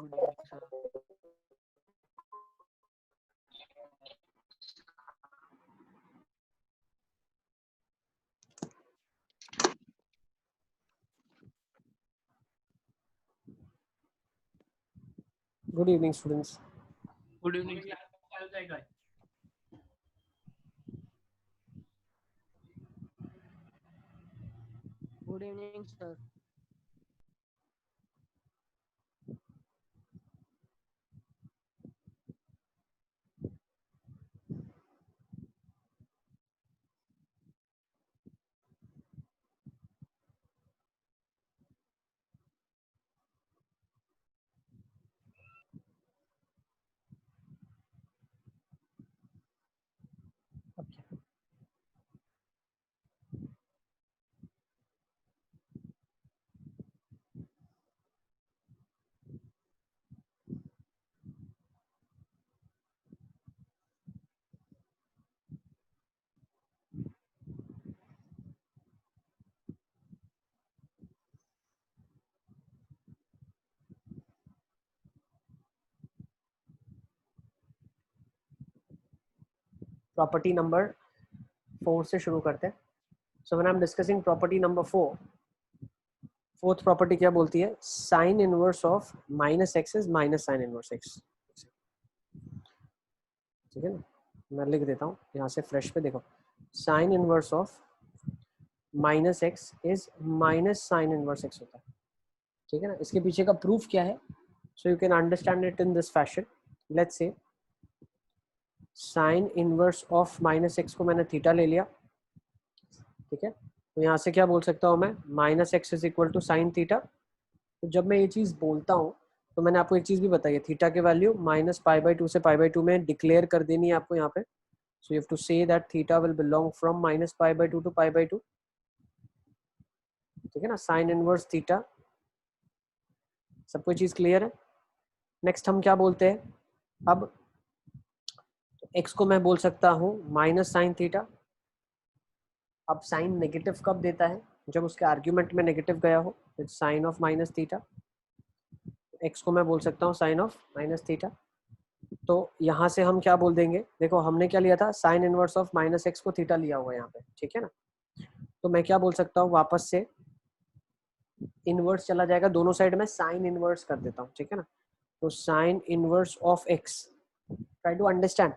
Good evening sir. Good evening, students. Good evening good evening sir. Property number 4 से शुरू करते हैं. So when I am discussing property number 4, fourth property क्या बोलती है? Sine inverse of minus x is minus sine inverse x. ठीक है ना, मैं लिख देता हूँ यहाँ से फ्रेश पे. देखो, sign inverse of minus x is minus sine inverse x होता है. ठीक है ना, इसके पीछे का प्रूफ क्या है? So you can understand it in this fashion. Let's say sign inverse of minus x को मैंने थीटा ले लिया. ठीक है, तो यहाँ से क्या बोल सकता हूँ मैं? Minus x is equal to sine theta. तो जब मैं ये चीज़ बोलता हूँ तो मैंने आपको एक चीज़ भी बताई है, थीटा के value minus pi by two से पाई बाई टू में डिक्लेयर कर देनी है आपको यहाँ पे. So you have to say that theta will belong from minus pi by two to pi by two. ठीक है ना, साइन इनवर्स थीटा. सब कोई चीज़ क्लियर है? नेक्स्ट हम क्या बोलते हैं अब? एक्स को मैं बोल सकता हूँ माइनस साइन थीटा. अब साइन नेगेटिव कब देता है? जब उसके आर्ग्यूमेंट में नेगेटिव गया हो. It's sine of minus theta. X को मैं बोल सकता हूँ साइन ऑफ माइनस थीटा. तो यहाँ से हम क्या बोल देंगे? देखो, हमने क्या लिया था? Sign inverse of minus x को थीटा लिया हुआ है यहाँ पे. ठीक है ना, तो मैं क्या बोल सकता हूँ? वापस से इनवर्स चला जाएगा, दोनों साइड में साइन इनवर्स कर देता हूँ. ठीक है ना, तो sine inverse of x. Try to understand,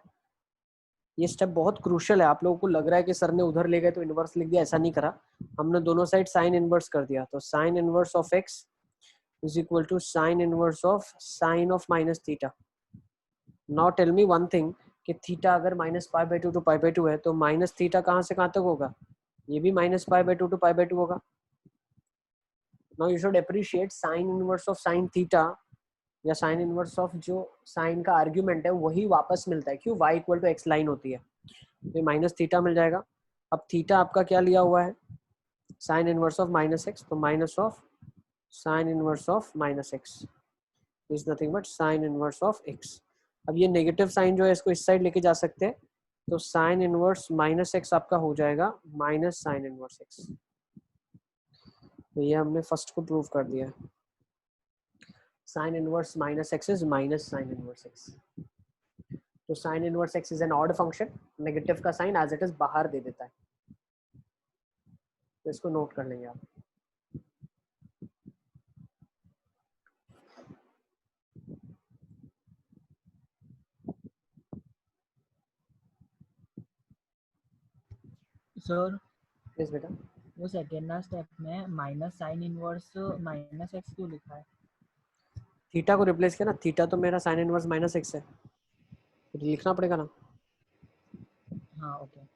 ये स्टेप बहुत क्रूशियल है. आप लोगों को लग रहा है कि सर ने उधर ले गए तो इनवर्स लिख दिया, ऐसा नहीं करा. हमने दोनों साइड साइन इनवर्स कर दिया. तो sine inverse of x is equal to sine inverse of sine of minus theta. Now tell me one thing, कि थीटा अगर minus pi by two to pi by two है तो minus theta कहाँ से कहाँ तक होगा? ये भी minus pi by two to pi by two होगा. Now you should appreciate sine inverse of sine theta या साइन इनवर्स ऑफ जो साइन का आर्ग्यूमेंट है वही वापस मिलता है. क्यों? y equal to x line होती है, तो माइनस थीटा मिल जाएगा. अब थीटा आपका क्या लिया हुआ है? Sine inverse of minus x. तो minus of sine inverse of minus x is nothing but sine inverse of x. अब ये नेगेटिव साइन जो है इसको इस साइड लेके जा सकते हैं. तो साइन इनवर्स माइनस एक्स आपका हो जाएगा माइनस साइन इनवर्स एक्स. तो ये हमने फर्स्ट को प्रूव कर दिया. Sine inverse minus x is minus sine inverse x. तो sine inverse x is an odd function. Negative का साइन एज इट इज बाहर दे देता है. तो इसको नोट कर लेंगे आप. सर प्लीज बेटा, वो सेकेंड स्टेप में minus sine inverse minus x क्यों लिखा है? थीटा को रिप्लेस किया ना. थीटा तो मेरा साइन इनवर्स माइनस एक्स है, तो लिखना पड़ेगा ना. हाँ ओके.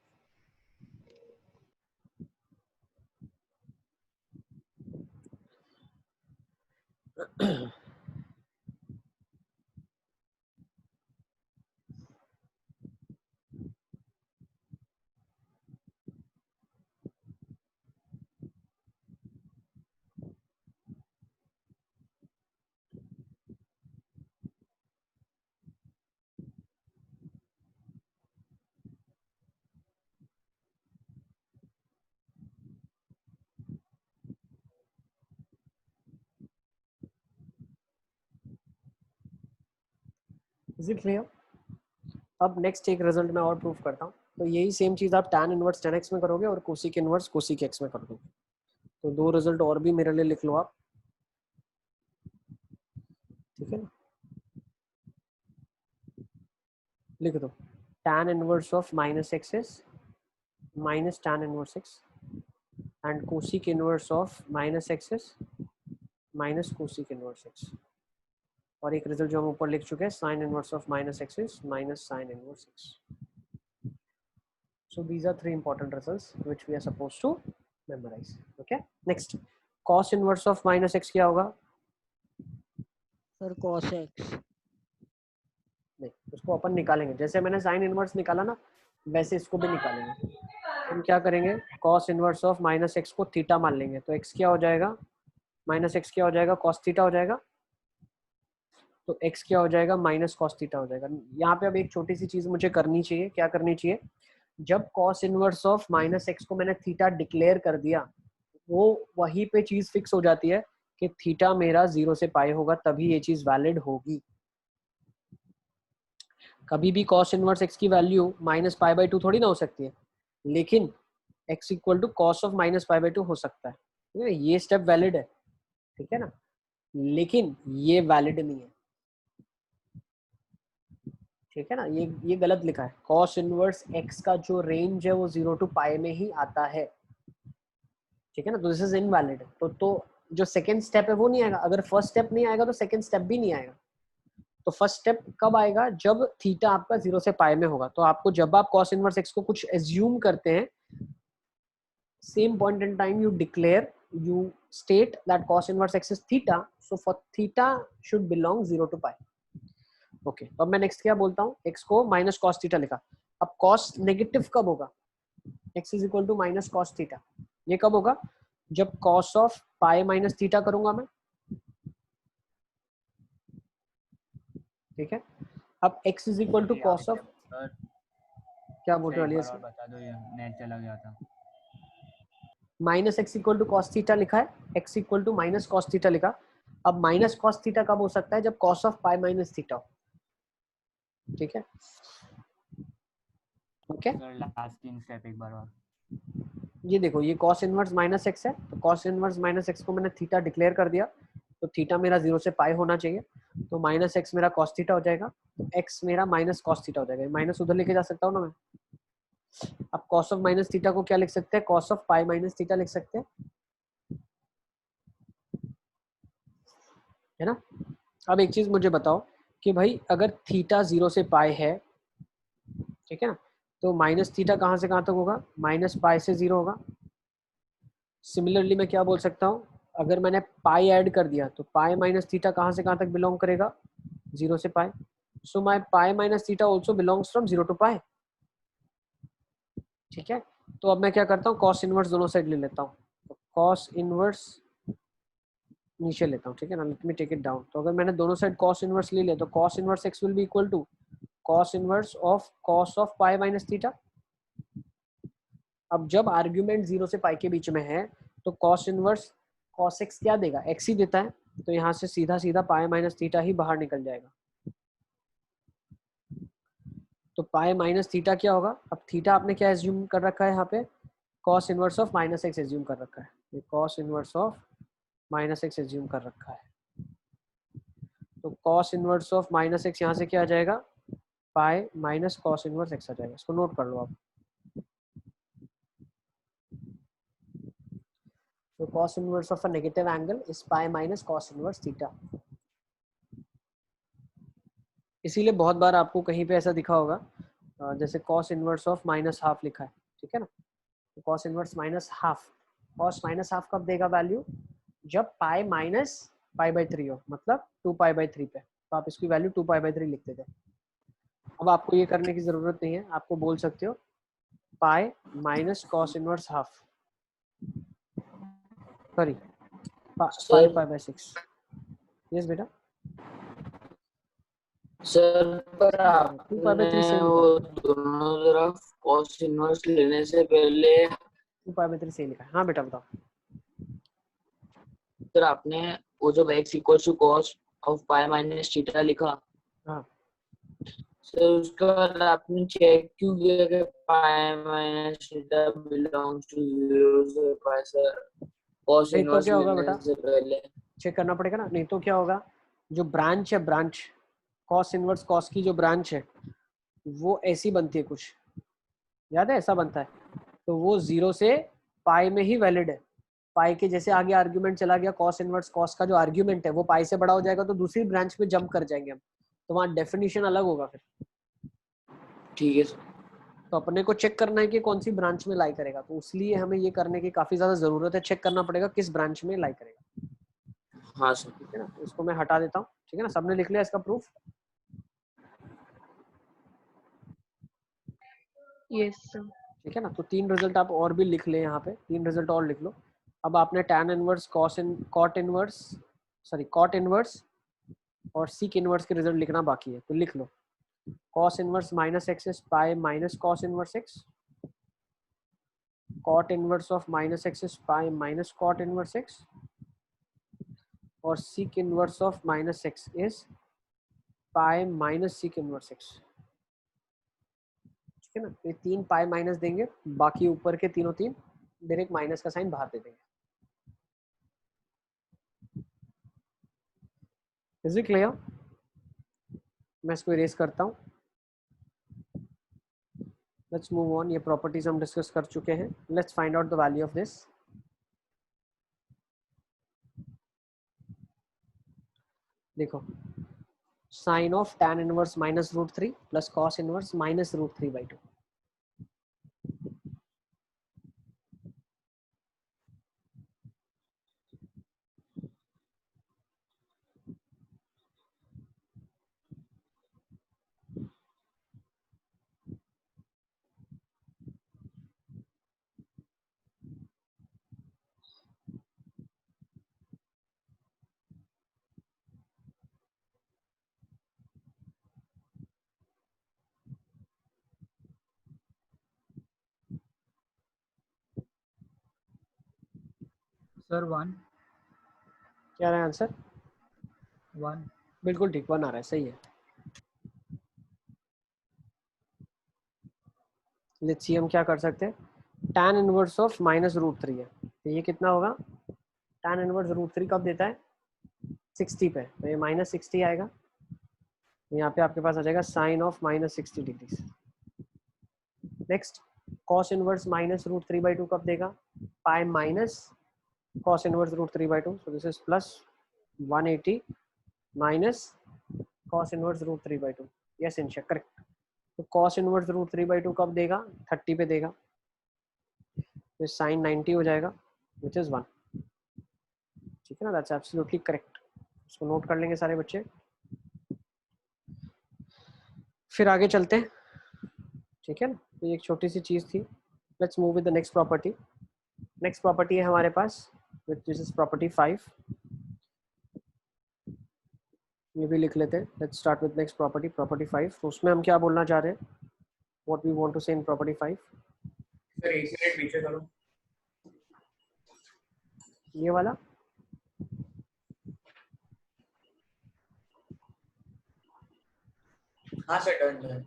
Is it clear? अब नेक्स्ट एक रिजल्ट मैं और प्रूफ करता हूँ। तो यही सेम चीज आप tan इनवर्स tan x में करोगे और कोसिक इनवर्स कोसिक x में करोगे। तो दो रिजल्ट और भी मेरे लिए लिख लो आप, ठीक है ना, लिख दो। tan inverse of minus x is minus tan inverse x and cosec inverse of minus x is minus cosec inverse x। और एक रिजल्ट जो हम ऊपर लिख चुके हैं, sin inverse of minus x is minus sin inverse x। So these are three important results which we are supposed to memorize. Okay, next cos inverse of minus x क्या होगा? Sir cos x। नहीं, उसको अपन निकालेंगे। जैसे मैंने sin inverse निकाला ना, वैसे इसको भी निकालेंगे। हम क्या करेंगे, cos inverse of minus x को थीटा मान लेंगे। तो x क्या हो जाएगा, माइनस एक्स क्या हो जाएगा, cos थीटा हो जाएगा। तो x क्या हो जाएगा, माइनस cos थीटा हो जाएगा। यहाँ पे अब एक छोटी सी चीज मुझे करनी चाहिए। क्या करनी चाहिए, जब cos inverse of minus x को मैंने थीटा डिक्लेयर कर दिया, वो वहीं पे चीज फिक्स हो जाती है कि थीटा मेरा 0 से पाई होगा, तभी ये चीज वैलिड होगी। कभी भी cos इनवर्स x की वैल्यू माइनस पाई बाई 2 थोड़ी ना हो सकती है, लेकिन x equal to cos of minus pi by 2 हो सकता है। ये स्टेप वैलिड है, ठीक है ना, लेकिन ये वैलिड नहीं है, ठीक है ना। ये गलत लिखा है। cos इनवर्स x का जो रेंज है वो 0 टू पाई में ही आता है, ठीक है ना। तो दिस इज इनवैलिड। तो जो सेकंड स्टेप है वो नहीं आएगा। अगर फर्स्ट स्टेप नहीं आएगा तो सेकंड स्टेप भी नहीं आएगा। तो फर्स्ट स्टेप कब आएगा, जब थीटा आपका 0 से पाई में होगा। तो आपको जब आप cos इनवर्स x को कुछ एज्यूम करते हैं, same point in time you declare, you state that cos inverse x is theta, so for theta should belong 0 to pi. Okay, अब मैं नेक्स्ट क्या बोलता हूँ, x को माइनस cos थीटा लिखा। अब cos नेगेटिव कब होगा, x is equal to minus cos theta. ये कब होगा, जब cos of pi minus theta करूंगा मैं, ठीक है। अब x is equal to cos of, क्या बोल रहे हो, बता दो, ये नेट चला गया था। Minus x equal to cos theta लिखा है, x equal to minus cos theta लिखा। अब माइनस कॉस थीटा कब हो सकता है, जब cos of pi minus theta हो, ठीक है। ओके, लास्ट तीन स्टेप एक बार और। ये देखो, ये cos इनवर्स माइनस एक्स है। तो cos इनवर्स माइनस एक्स को मैंने थीटा डिक्लेयर कर दिया, तो थीटा मेरा 0 से पाई होना चाहिए। तो माइनस एक्स मेरा cos थीटा हो जाएगा, तो x मेरा माइनस cos थीटा हो जाएगा। माइनस उधर लेके जा सकता हूँ ना मैं। अब cos ऑफ माइनस थीटा को क्या लिख सकते हैं, cos of pi minus theta लिख सकते हैं, है ना। अब एक चीज मुझे बताओ कि भाई अगर थीटा 0 से पाई है, ठीक है ना, तो माइनस थीटा कहाँ से कहाँ तक होगा, माइनस पाई से 0 होगा। सिमिलरली मैं क्या बोल सकता हूँ, अगर मैंने पाई ऐड कर दिया तो पाई माइनस थीटा कहाँ से कहाँ तक बिलोंग करेगा, 0 से पाई। So my pi minus theta also belongs from 0 to pi, ठीक है। तो अब मैं क्या करता हूँ, कॉस इनवर्स दोनों साइड ले लेता हूँ। तो कॉस इनवर्स नीचे लेता हूँ, ठीक है ना, let me take it down. तो अगर मैंने दोनों साइड कॉस इनवर्स ले लिया, तो cos inverse x will be equal to cos inverse of cos of pi minus theta. अब जब आर्ग्यूमेंट 0 से पाई के बीच में है, तो कॉस इनवर्स कॉस एक्स क्या देगा, एक्स ही देता है। तो यहाँ से सीधा सीधा पाई माइनस थीटा ही बाहर निकल जाएगा। तो पाई माइनस थीटा क्या होगा, अब थीटा आपने क्या एज्यूम कर रखा है यहाँ पे, cos inverse of minus x assume कर रखा है। ये cos inverse of minus x assume कर रखा है। तो cos inverse of minus x यहाँ से क्या आ जाएगा, pi minus cos inverse x आ जाएगा। इसको नोट कर लो आप। तो cos inverse of a negative angle is pi minus cos inverse theta। इसीलिए बहुत बार आपको कहीं पे ऐसा दिखा होगा, जैसे cos inverse of minus half लिखा है, ठीक है ना। तो cos inverse minus half, cos minus half कब देगा वैल्यू, जब pi माइनस पाई बाई 3 हो, मतलब 2 पाई बाई 3 पे। तो आप इसकी वैल्यू 2 पाई बाई 3 लिखते थे। अब आपको ये करने की जरूरत नहीं है, आपको बोल सकते हो pi minus cos inverse half, sorry 5 pi by 6। Yes बेटा, सर पर 2 पाई बाई 3 आपने सही वो लिखा, दोनों तरफ कॉस इनवर्स लेने से पहले 2 पाई बाई 3 सही लिखा है। हाँ बेटा बताओ। सर आपने वो जब x equal to cos of pi minus theta लिखा, हाँ सर उसके बाद आपने चेक क्यों किया कि pi minus theta belongs to 0 से पाई सर? कॉस नहीं तो इनवर्स क्या होगा लेने बेटा, से पहले चेक करना पड़ेगा ना, नहीं तो क्या होगा, जो ब्रांच है, ब्रांच कॉस इनवर्स कॉस की जो ब्रांच है वो ऐसी बनती है कुछ, याद है ऐसा बनता है, तो वो 0 से पाई में ही वैलिड है। पाई के जैसे आगे आर्ग्यूमेंट चला गया, कॉस इनवर्स कॉस का जो आर्ग्यूमेंट है वो पाई से बड़ा हो जाएगा, तो दूसरी ब्रांच में जंप कर जाएंगे हम, तो वहाँ डेफिनेशन अलग होगा फिर। ठीक है सर। तो अपने को चेक करना है कि कौन सी ब्रांच में लाई करेगा, तो इसलिए हमें ये करने की काफी ज्यादा जरूरत है, चेक करना पड़ेगा किस ब्रांच में लाई करेगा। हाँ सर। ठीक है ना, तो इसको मैं हटा देता हूँ। ठीक है ना, सबने लिख लिया इसका प्रूफ? Yes sir. ठीक है ना, तो 3 रिजल्ट आप और भी लिख ले, यहाँ पे 3 रिजल्ट और लिख लो। अब आपने tan inverse cot inverse sorry cot inverse और सीक इनवर्स के रिजल्ट लिखना बाकी है, तो लिख लो। cos inverse minus x is pi minus cos inverse x, cot inverse of minus x is pi minus cot inverse x, और sec inverse of minus x is pi minus sec inverse x. ठीक है ना, ये 3 pi minus देंगे, बाकी ऊपर के तीनों 3 डायरेक्ट माइनस का साइन बाहर दे देंगे। Is it clear? मैं इसको इरेज करता हूँ। लेट्स मूव ऑन, ये प्रॉपर्टीज हम डिस्कस कर चुके हैं। Let's find out the value of this. देखो, sine of tan inverse minus root 3 plus cos inverse minus root 3/2। Sir 1 क्या रहा है आंसर? 1। बिल्कुल ठीक, 1 आ रहा है, सही है। लेट्स सी हम क्या कर सकते हैं। tan inverse of minus root 3 है, तो ये कितना होगा? tan इनवर्स रूट 3 कब देता है? 60 पे, तो ये माइनस 60 आएगा। तो यहाँ पे आपके पास आ जाएगा sine of minus 60 degree. Next, cos inverse minus root 3/2 कब देगा? Pi minus cos inverse root 3/2, so this is plus 180 minus cos inverse root 3/2। Yes Insha, correct. तो कॉस इनवर्स रूट 3/2 कब देगा? 30 पे देगा, तो साइन 90 हो जाएगा, विच इज 1। ठीक है ना, दैट्स एब्सोल्युटली करेक्ट। इसको नोट कर लेंगे सारे बच्चे। फिर आगे चलते हैं। ठीक है ना, तो ये एक छोटी सी चीज थी। Let's move with the next property. Next property है हमारे पास, दिस इज प्रॉपर्टी 5। ये भी लिख लेते हैं। Let's start with next property, property 5। तो उसमें हम क्या बोलना चाह रहे हैं, व्हाट वी वांट टू से इन प्रॉपर्टी 5। सर 1 मिनट पीछे करो। ये वाला हाँ सर, डन डन।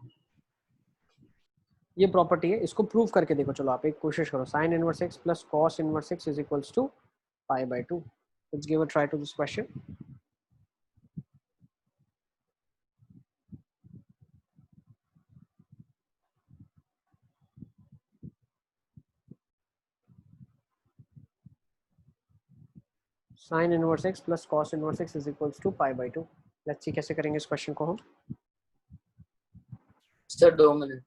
ये प्रॉपर्टी है, इसको प्रूव करके देखो। चलो आप एक कोशिश करो, sine inverse x plus cos inverse x is equals to पाई/2। Let's give a try to this question. Sine inverse x plus cos inverse x is equals to पाई/2। लेट्स सी कैसे करेंगे इस क्वेश्चन को हम। Sir 2 minute.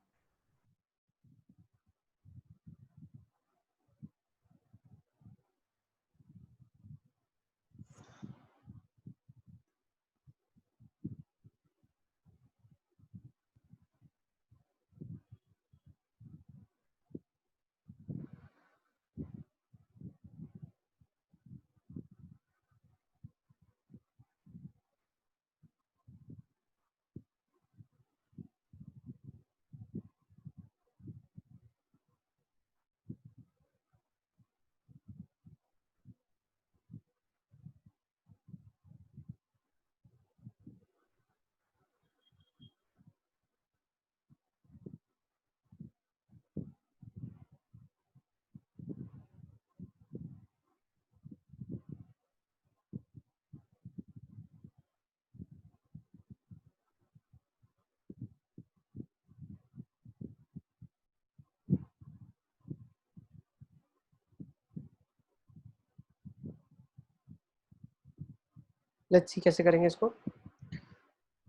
लेट्स सी कैसे करेंगे इसको।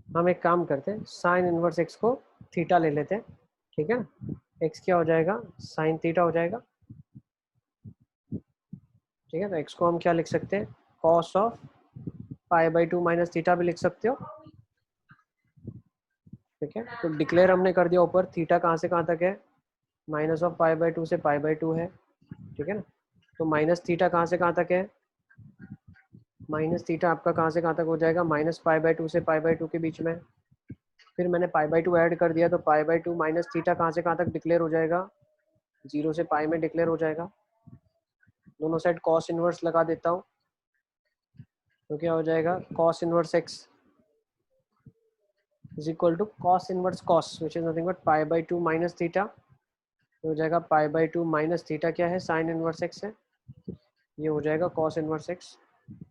हम एक काम करते हैं, साइन इनवर्स एक्स को थीटा ले लेते हैं, ठीक है ना। एक्स क्या हो जाएगा, साइन थीटा हो जाएगा, ठीक है। तो एक्स को हम क्या लिख सकते हैं, cos of pi by two minus theta भी लिख सकते हो, ठीक है। तो डिक्लेयर हमने कर दिया ऊपर, थीटा कहाँ से कहाँ तक है, minus of pi by two से पाई बाई टू है, ठीक है ना। तो माइनस थीटा कहाँ से कहाँ तक है, माइनस थीटा आपका कहाँ से कहाँ तक हो जाएगा, माइनस पाई बाई टू से पाई बाई टू के बीच में। फिर मैंने पाई बाई टू ऐड कर दिया, तो पाई बाई टू माइनस थीटा कहाँ से कहाँ तक डिक्लेयर हो जाएगा, 0 से पाई में डिक्लेयर हो जाएगा। दोनों साइड कॉस इनवर्स लगा देता हूँ, तो क्या हो जाएगा, cos inverse x is equal to cos inverse cos which is nothing but pi by two minus theta, हो जाएगा pi by two minus theta क्या है, साइन इनवर्स एक्स है, ये हो जाएगा कॉस इनवर्स एक्स।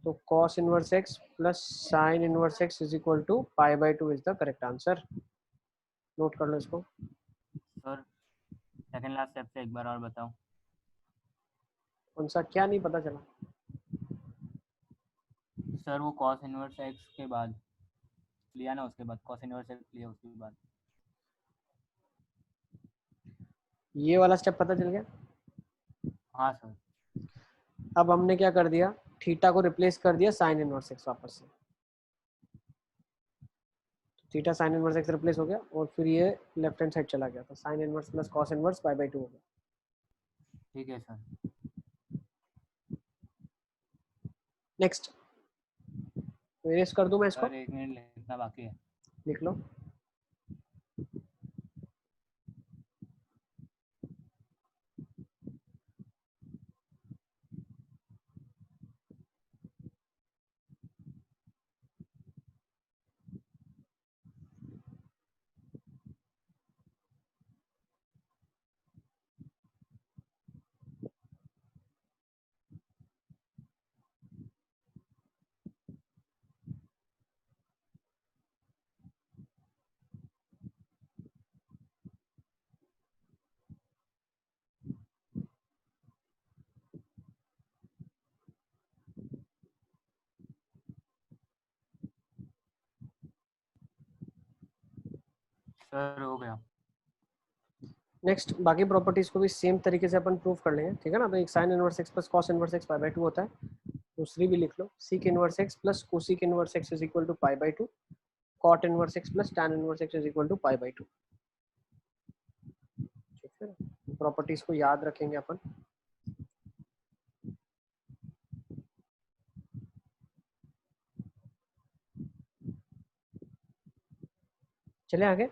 तो cos inverse x plus sine inverse x is equal to pi by two is the correct answer. Note कर लो इसको। सर सेकंड लास्ट स्टेप से एक बार और बताओ। कौन सा, क्या नहीं पता चला। सर वो कॉस इनवर्स एक्स के बाद लिया ना, उसके बाद कॉस इनवर्स एक्स लिया उसके बाद। ये वाला स्टेप पता चल गया। हाँ सर। अब हमने क्या कर दिया, थीटा को रिप्लेस कर दिया साइन इनवर्स एक्स वापस से, theta sine inverse x replace हो गया, और फिर ये लेफ्ट हैंड साइड चला गया, तो sine inverse plus cos inverse pi by to हो गया। ठीक है सर। नेक्स्ट इरेज कर दूं मैं इसको, सर 1 मिनट लिखना बाकी है। लिख लो। सर हो गया। नेक्स्ट बाकी प्रॉपर्टीज को भी सेम तरीके से अपन प्रूव कर लेंगे, ठीक है ना। तो एक sine inverse x plus cos inverse x pi by two होता है, दूसरी भी लिख लो, sec inverse x plus cosec inverse x is equal to pi by two, cot inverse x plus tan inverse x is equal to pi by two, ठीक है। Properties को याद रखेंगे अपन। चले आगे।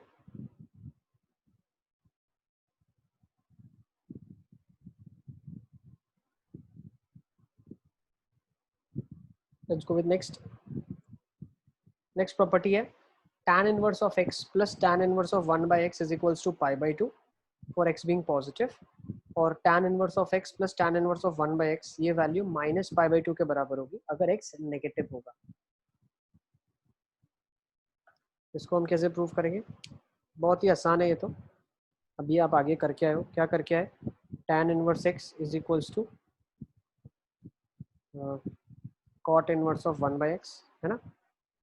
Let's go with next. Next property है tan inverse of x plus tan inverse of 1 by x is equals to pi by two for x being positive, और tan inverse of x plus tan inverse of 1 by x ये value minus pi by two के बराबर होगी अगर x negative होगा। इसको हम कैसे प्रूव करेंगे, बहुत ही आसान है ये तो, अभी आप आगे करके आए हो। क्या करके आए, tan inverse x is equals to cot inverse of 1 by x, है ना।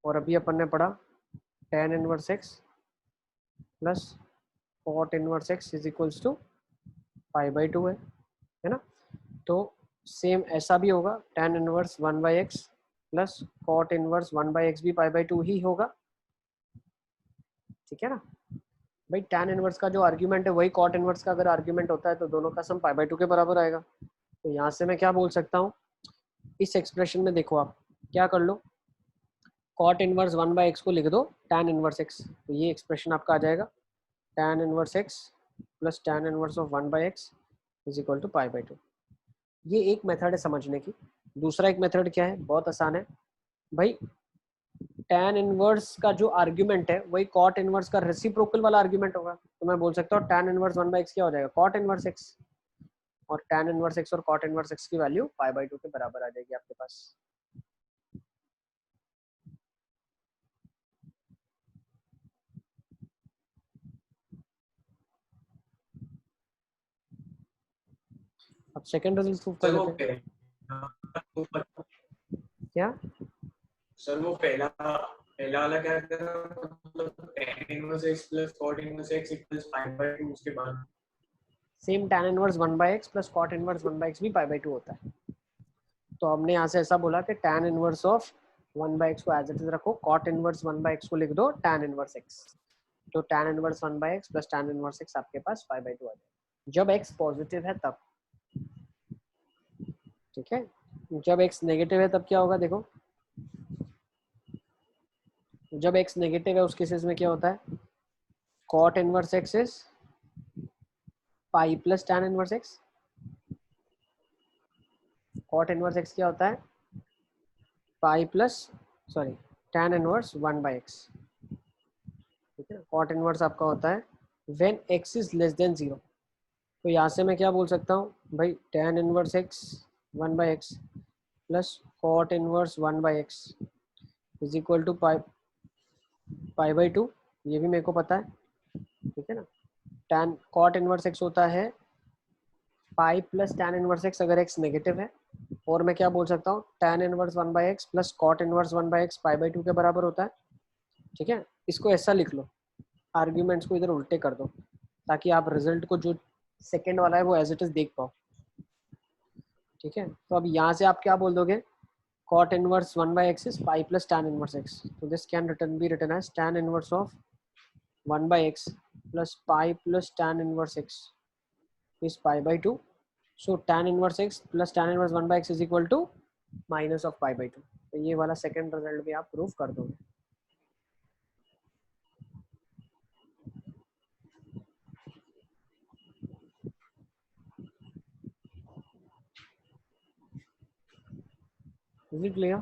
और अभी अपन ने पढ़ा tan inverse x plus cot inverse x is equals to pi by two है ना। तो सेम ऐसा भी होगा, tan inverse 1 by x plus cot inverse 1 by x भी पाई बाई टू ही होगा, ठीक है ना। भाई tan इनवर्स का जो आर्ग्यूमेंट है वही कॉट इनवर्स का अगर आर्ग्यूमेंट होता है, तो दोनों का सम पाई बाई टू के बराबर आएगा। तो यहाँ से मैं क्या बोल सकता हूँ, इस एक्सप्रेशन में देखो आप क्या कर लो, कॉट इनवर्स 1 बाई एक्स को लिख दो tan इनवर्स x, तो ये एक्सप्रेशन आपका आ जाएगा tan inverse x plus tan inverse of 1 by x is equal to pi by two. ये एक मेथड है समझने की। दूसरा एक मेथड क्या है, बहुत आसान है भाई, tan इनवर्स का जो आर्ग्यूमेंट है वही कॉट इनवर्स का रेसिप्रोकल वाला आर्ग्यूमेंट होगा। तो मैं बोल सकता हूँ tan इनवर्स 1 बाई एक्स क्या हो जाएगा, कॉट इनवर्स x, और tan इनवर्स x और कॉट इनवर्स x की वैल्यू पाई बाई टू के बराबर आ जाएगी आपके पास। अब सेकंड रिजल्ट प्रूव कर लेते हैं। क्या सर वो पहला पहला वाला क्या था, मतलब tan inverse x plus cot inverse x equals pi by 2 उसके बाद same tan inverse 1/x plus cot inverse 1/x भी π/2 होता है। तो हमने यहाँ से ऐसा बोला कि tan इनवर्स ऑफ 1/x को एज इट इज रखो, cot इनवर्स 1/x को लिख दो tan इनवर्स x। तो tan inverse 1/x plus tan inverse x आपके पास π/2 आ जाएगा जब x पॉजिटिव है तब। ठीक है, जब x नेगेटिव है तब क्या होगा, देखो जब x नेगेटिव है उस केसेस में क्या होता है, cot inverse x is pi plus tan inverse x। cot inverse x क्या होता है, pi plus sorry tan inverse 1/x। ठीक है, cot इनवर्स आपका होता है when x is less than 0। तो यहाँ से मैं क्या बोल सकता हूँ भाई, tan inverse x 1/x plus cot inverse 1/x is equal to π/2। ये भी मेरे को पता है, ठीक है ना। tan cot इनवर्स x होता है पाई प्लस tan इनवर्स x अगर x नेगेटिव है। और मैं क्या बोल सकता हूँ, tan inverse 1/x plus cot inverse 1/x π/2 के बराबर होता है। ठीक है, इसको ऐसा लिख लो, आर्ग्यूमेंट्स को इधर उल्टे कर दो ताकि आप रिजल्ट को जो सेकेंड वाला है वो एज इट इज देख पाओ। ठीक है, तो अब यहाँ से आप क्या बोल दोगे, cot inverse 1/x is pi plus tan inverse x। तो this can be written as tan inverse of 1/x plus pi plus tan inverse x is π/2। So tan inverse x plus tan inverse 1/x is equal to minus of π/2। तो ये वाला second result भी आप prove कर दोगे। Is it clear?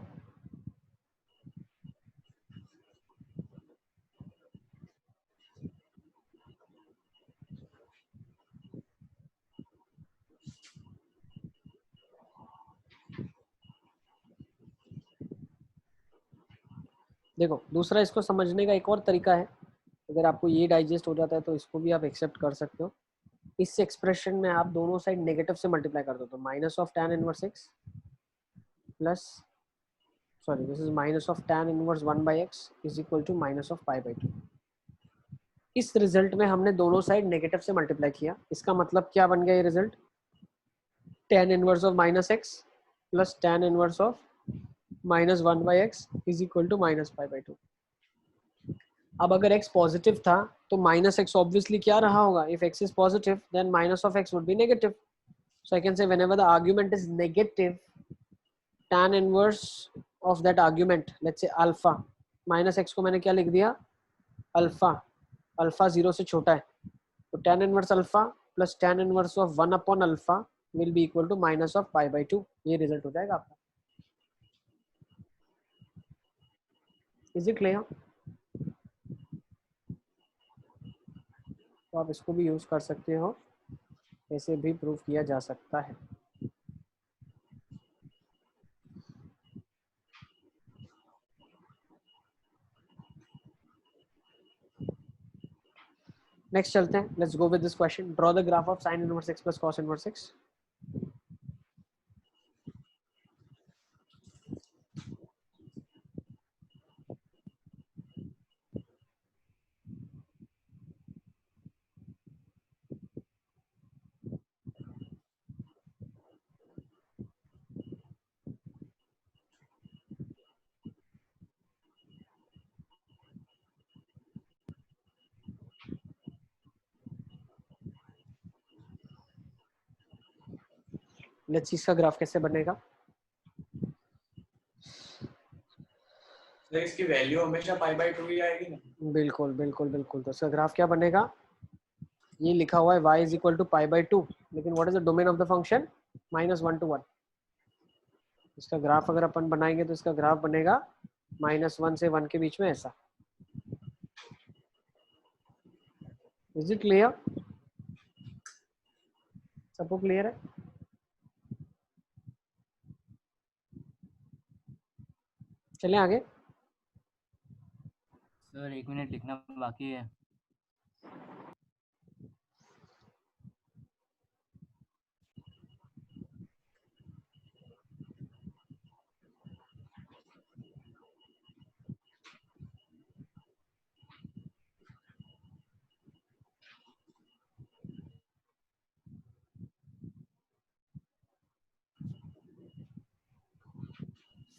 देखो दूसरा इसको समझने का एक और तरीका है, अगर आपको ये डाइजेस्ट हो जाता है तो इसको भी आप एक्सेप्ट कर सकते हो। इस एक्सप्रेशन में आप दोनों साइड नेगेटिव से मल्टीप्लाई कर दो, तो minus of tan inverse x plus sorry this is minus of tan inverse 1/x is equal to minus of π/2। इस रिजल्ट में हमने दोनों साइड नेगेटिव से मल्टीप्लाई किया, इसका मतलब क्या बन गया ये result, tan inverse of minus x plus tan inverse of minus 1/x is equal to minus π/2। अब अगर x पॉजिटिव था तो माइनस x ऑब्वियसली क्या रहा होगा, if x is positive then minus of x would be negative. So I can say whenever the argument is negative, tan inverse of that argument let's say alpha, minus x को मैंने क्या लिख दिया, alpha, alpha 0 से छोटा है, तो tan inverse alpha plus tan inverse of 1 upon alpha will be equal to minus of π/2। ये रिजल्ट हो जाएगा आपका। Is it clear? तो आप इसको भी यूज कर सकते हो, ऐसे भी प्रूव किया जा सकता है। नेक्स्ट चलते हैं, let's go with this question, draw the graph of sin inverse x plus cos inverse x। Let's see इसका ग्राफ कैसे बनेगा। सर इसकी वैल्यू हमेशा π/2 ही आएगी ना। बिल्कुल बिल्कुल बिल्कुल, तो इसका ग्राफ क्या बनेगा, ये लिखा हुआ है y इज इक्वल टू π/2, लेकिन what is the domain of the function, -1 to 1। इसका ग्राफ अगर अपन बनाएंगे तो इसका ग्राफ बनेगा -1 से 1 के बीच में ऐसा। Is it clear? सबको क्लियर है? चलें आगे। सर 1 मिनट लिखना बाकी है।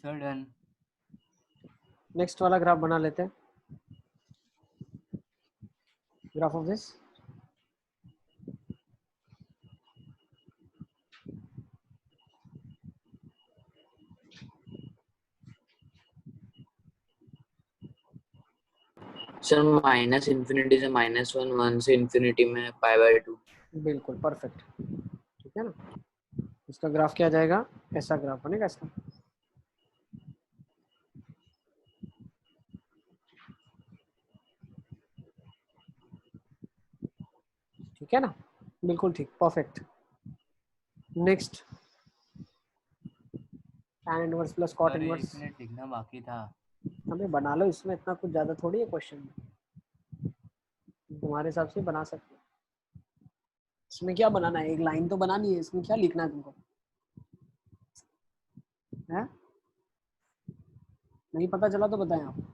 Sir done. नेक्स्ट वाला ग्राफ बना लेते हैं, graph of this. Sir minus infinity से -1, 1 से इन्फिनिटी में π/2। बिल्कुल परफेक्ट, ठीक है ना। इसका ग्राफ क्या जाएगा, ऐसा ग्राफ बनेगा इसका। ठीक है ना, बिल्कुल ठीक, perfect. Next tan inverse plus cot sir inverse. 1 minute लिखना बाकी था। हमें बना लो, इसमें इतना कुछ ज्यादा थोड़ी है क्वेश्चन, तुम्हारे हिसाब से बना सकते हो। इसमें क्या बनाना है, एक लाइन तो बनानी है, इसमें क्या लिखना है तुमको, है? नहीं पता चला तो बताएं आप।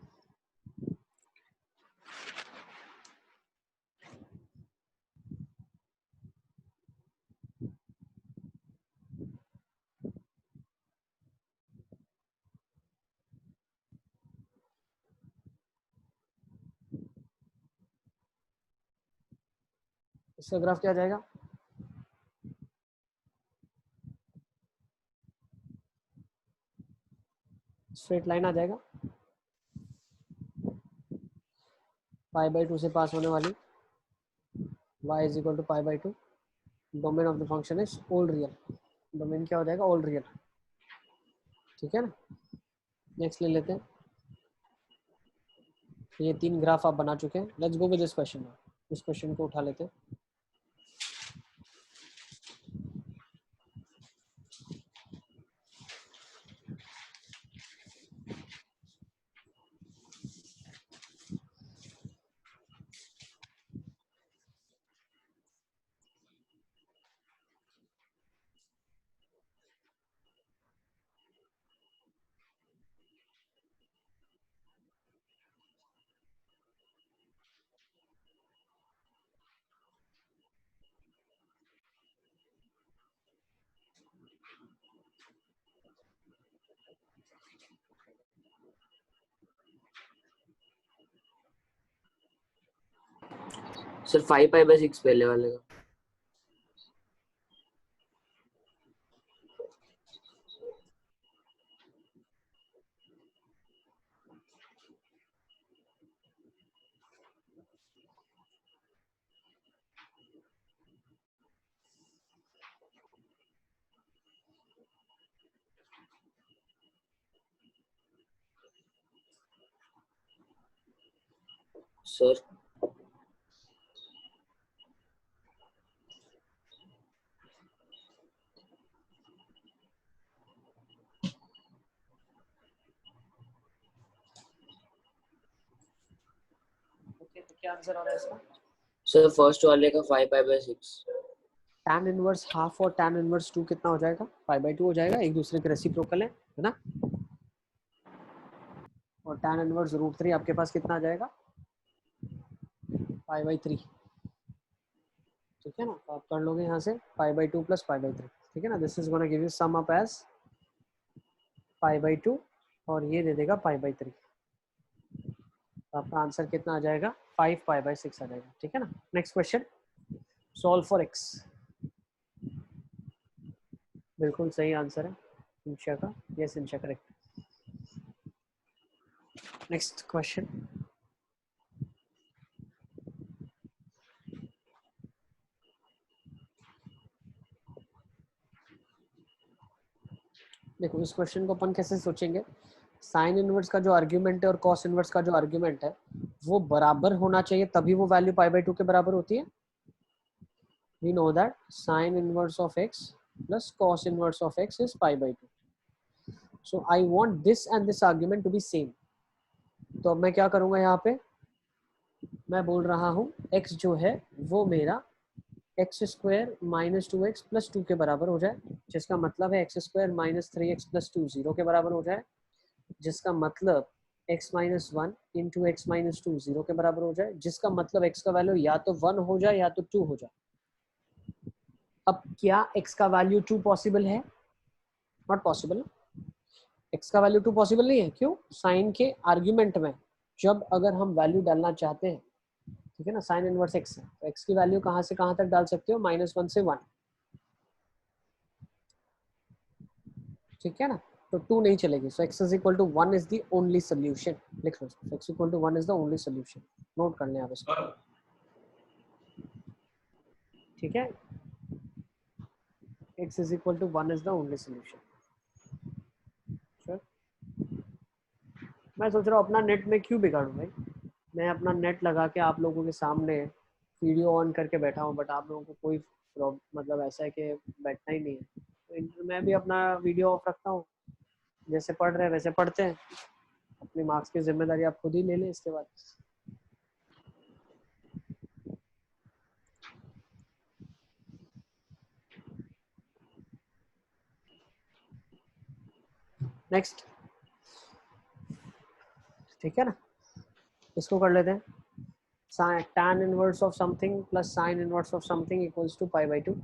इसका ग्राफ क्या जाएगा, स्ट्रेट लाइन आ जाएगा, π/2 से पास होने वाली, y is equal to π/2, domain of the function is all real, domain क्या हो जाएगा, ऑल रियल, ठीक है ना। नेक्स्ट ले लेते हैं, ये 3 ग्राफ आप बना चुके हैं। Let's go with this question, इस क्वेश्चन को उठा लेते हैं। सर 5π/6 पहले वाले का। सर क्या आंसर आ रहा है इसका, सर फर्स्ट वाले का 5π/6। tan इनवर्स हाफ और tan इनवर्स 2 कितना हो जाएगा, π/2 हो जाएगा, एक दूसरे के रेसिप्रोकल है ना। और tan इनवर्स √3 आपके पास कितना आ जाएगा, π/3, ठीक है ना। तो आप कर लोगे यहाँ से π/2 प्लस π/3, ठीक है ना। This is gonna give you sum up as π/2 और ये दे देगा π/3। तो आपका आंसर कितना आ जाएगा, 5π/6 आ जाएगा, ठीक है ना। Next question, solve for x। बिल्कुल सही आंसर है इंशा का, yes Insha correct. Next question, देखो इस क्वेश्चन को अपन कैसे सोचेंगे, साइन इनवर्स का जो आर्ग्यूमेंट है और कॉस इनवर्स का जो आर्ग्यूमेंट है वो बराबर होना चाहिए, तभी वो वैल्यू π/2 के बराबर होती है। We know that sine inverse of x plus cos inverse of x is π/2। So I want this and this argument to be same. तो अब मैं क्या करूंगा, यहाँ पे मैं बोल रहा हूँ x जो है वो मेरा x² - 2x + 2 के बराबर हो जाए, जिसका मतलब है x² - 3x + 2 0 के बराबर हो जाए, जिसका मतलब x - 1 × x - 2 0 के बराबर हो जाए, जिसका मतलब x का वैल्यू या तो 1 हो जाए या तो 2 हो जाए। अब क्या x का वैल्यू 2 पॉसिबल है, नॉट पॉसिबल। x का वैल्यू 2 पॉसिबल नहीं है, क्यों? साइन के आर्ग्यूमेंट में जब अगर हम वैल्यू डालना चाहते हैं, ठीक है ना, साइन इनवर्स x है, तो x की वैल्यू कहाँ से कहाँ तक डाल सकते हो? -1 से 1, ठीक है ना, तो 2 नहीं चलेगी। So x is equal to 1 is the only solution. लिख लो, x equal to 1 is the only solution. Note कर लें आप इसको, ठीक है, x is equal to 1 is the only solution. मैं सोच रहा हूँ अपना नेट में क्यों बिगाड़ूं भाई, मैं अपना नेट लगा के आप लोगों के सामने वीडियो ऑन करके बैठा हूँ, बट आप लोगों को कोई मतलब ऐसा है कि बैठना ही नहीं है, तो मैं भी अपना वीडियो ऑफ रखता हूँ, जैसे पढ़ रहे हैं वैसे पढ़ते हैं, अपनी मार्क्स की जिम्मेदारी आप खुद ही ले लें इसके बाद। नेक्स्ट, ठीक है ना, इसको कर लेते हैं। tan inverse of something plus sine inverse of something equals to π/2।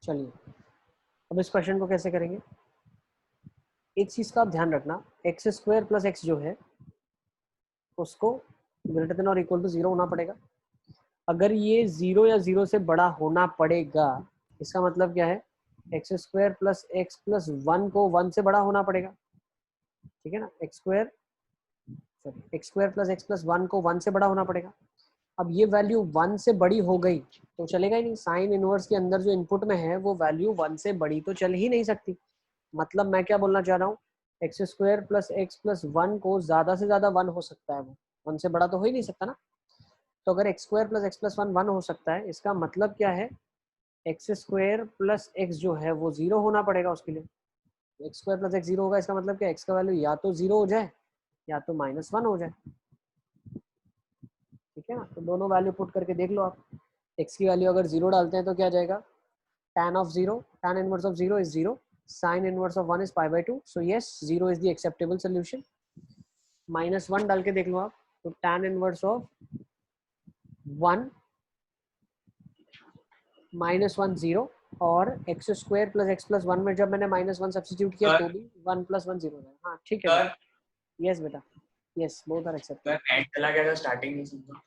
चलिए, अब इस क्वेश्चन को कैसे करेंगे? एक चीज का आप ध्यान रखना, x² प्लस x जो है उसको ग्रेटर देन और इक्वल टू 0 होना पड़ेगा। अगर ये 0 या 0 से बड़ा होना पड़ेगा, इसका मतलब क्या है? x² प्लस x प्लस 1 को 1 से बड़ा होना पड़ेगा, ठीक है ना, x² प्लस x प्लस 1 को 1 से बड़ा होना पड़ेगा। अब ये वैल्यू 1 से बड़ी हो गई तो चलेगा ही नहीं, साइन इनवर्स के अंदर जो इनपुट में है वो वैल्यू 1 से बड़ी तो चल ही नहीं सकती। मतलब मैं क्या बोलना चाह रहा हूँ, x² प्लस x प्लस 1 को ज्यादा से ज्यादा 1 हो सकता है, वो 1 से बड़ा तो हो ही नहीं सकता ना। तो अगर x² प्लस x प्लस 1 1 हो सकता है, इसका मतलब क्या है, x² प्लस x जो है वो 0 होना पड़ेगा उसके लिए। x² प्लस x 0 होगा, इसका मतलब क्या, x का वैल्यू या तो 0 हो जाए या तो -1 हो जाए, ठीक है ना। तो दोनों वैल्यू पुट करके देख लो आप, x की वैल्यू अगर 0 डालते हैं तो क्या जाएगा, tan of 0, tan inverse of 0 is 0, sin inverse of 1 is π/2, so yes 0 is the acceptable solution। -1 डाल के देख लो आप, तो tan inverse of 1 -1 0, और x² प्लस x प्लस 1 में जब मैंने -1 सब्स्टिट्यूट किया तो भी 1 प्लस 1 0 है। हाँ ठीक है बेटा, यस बेटा, yes both are acceptable. Net चला गया था स्टार्टिंग में समझा।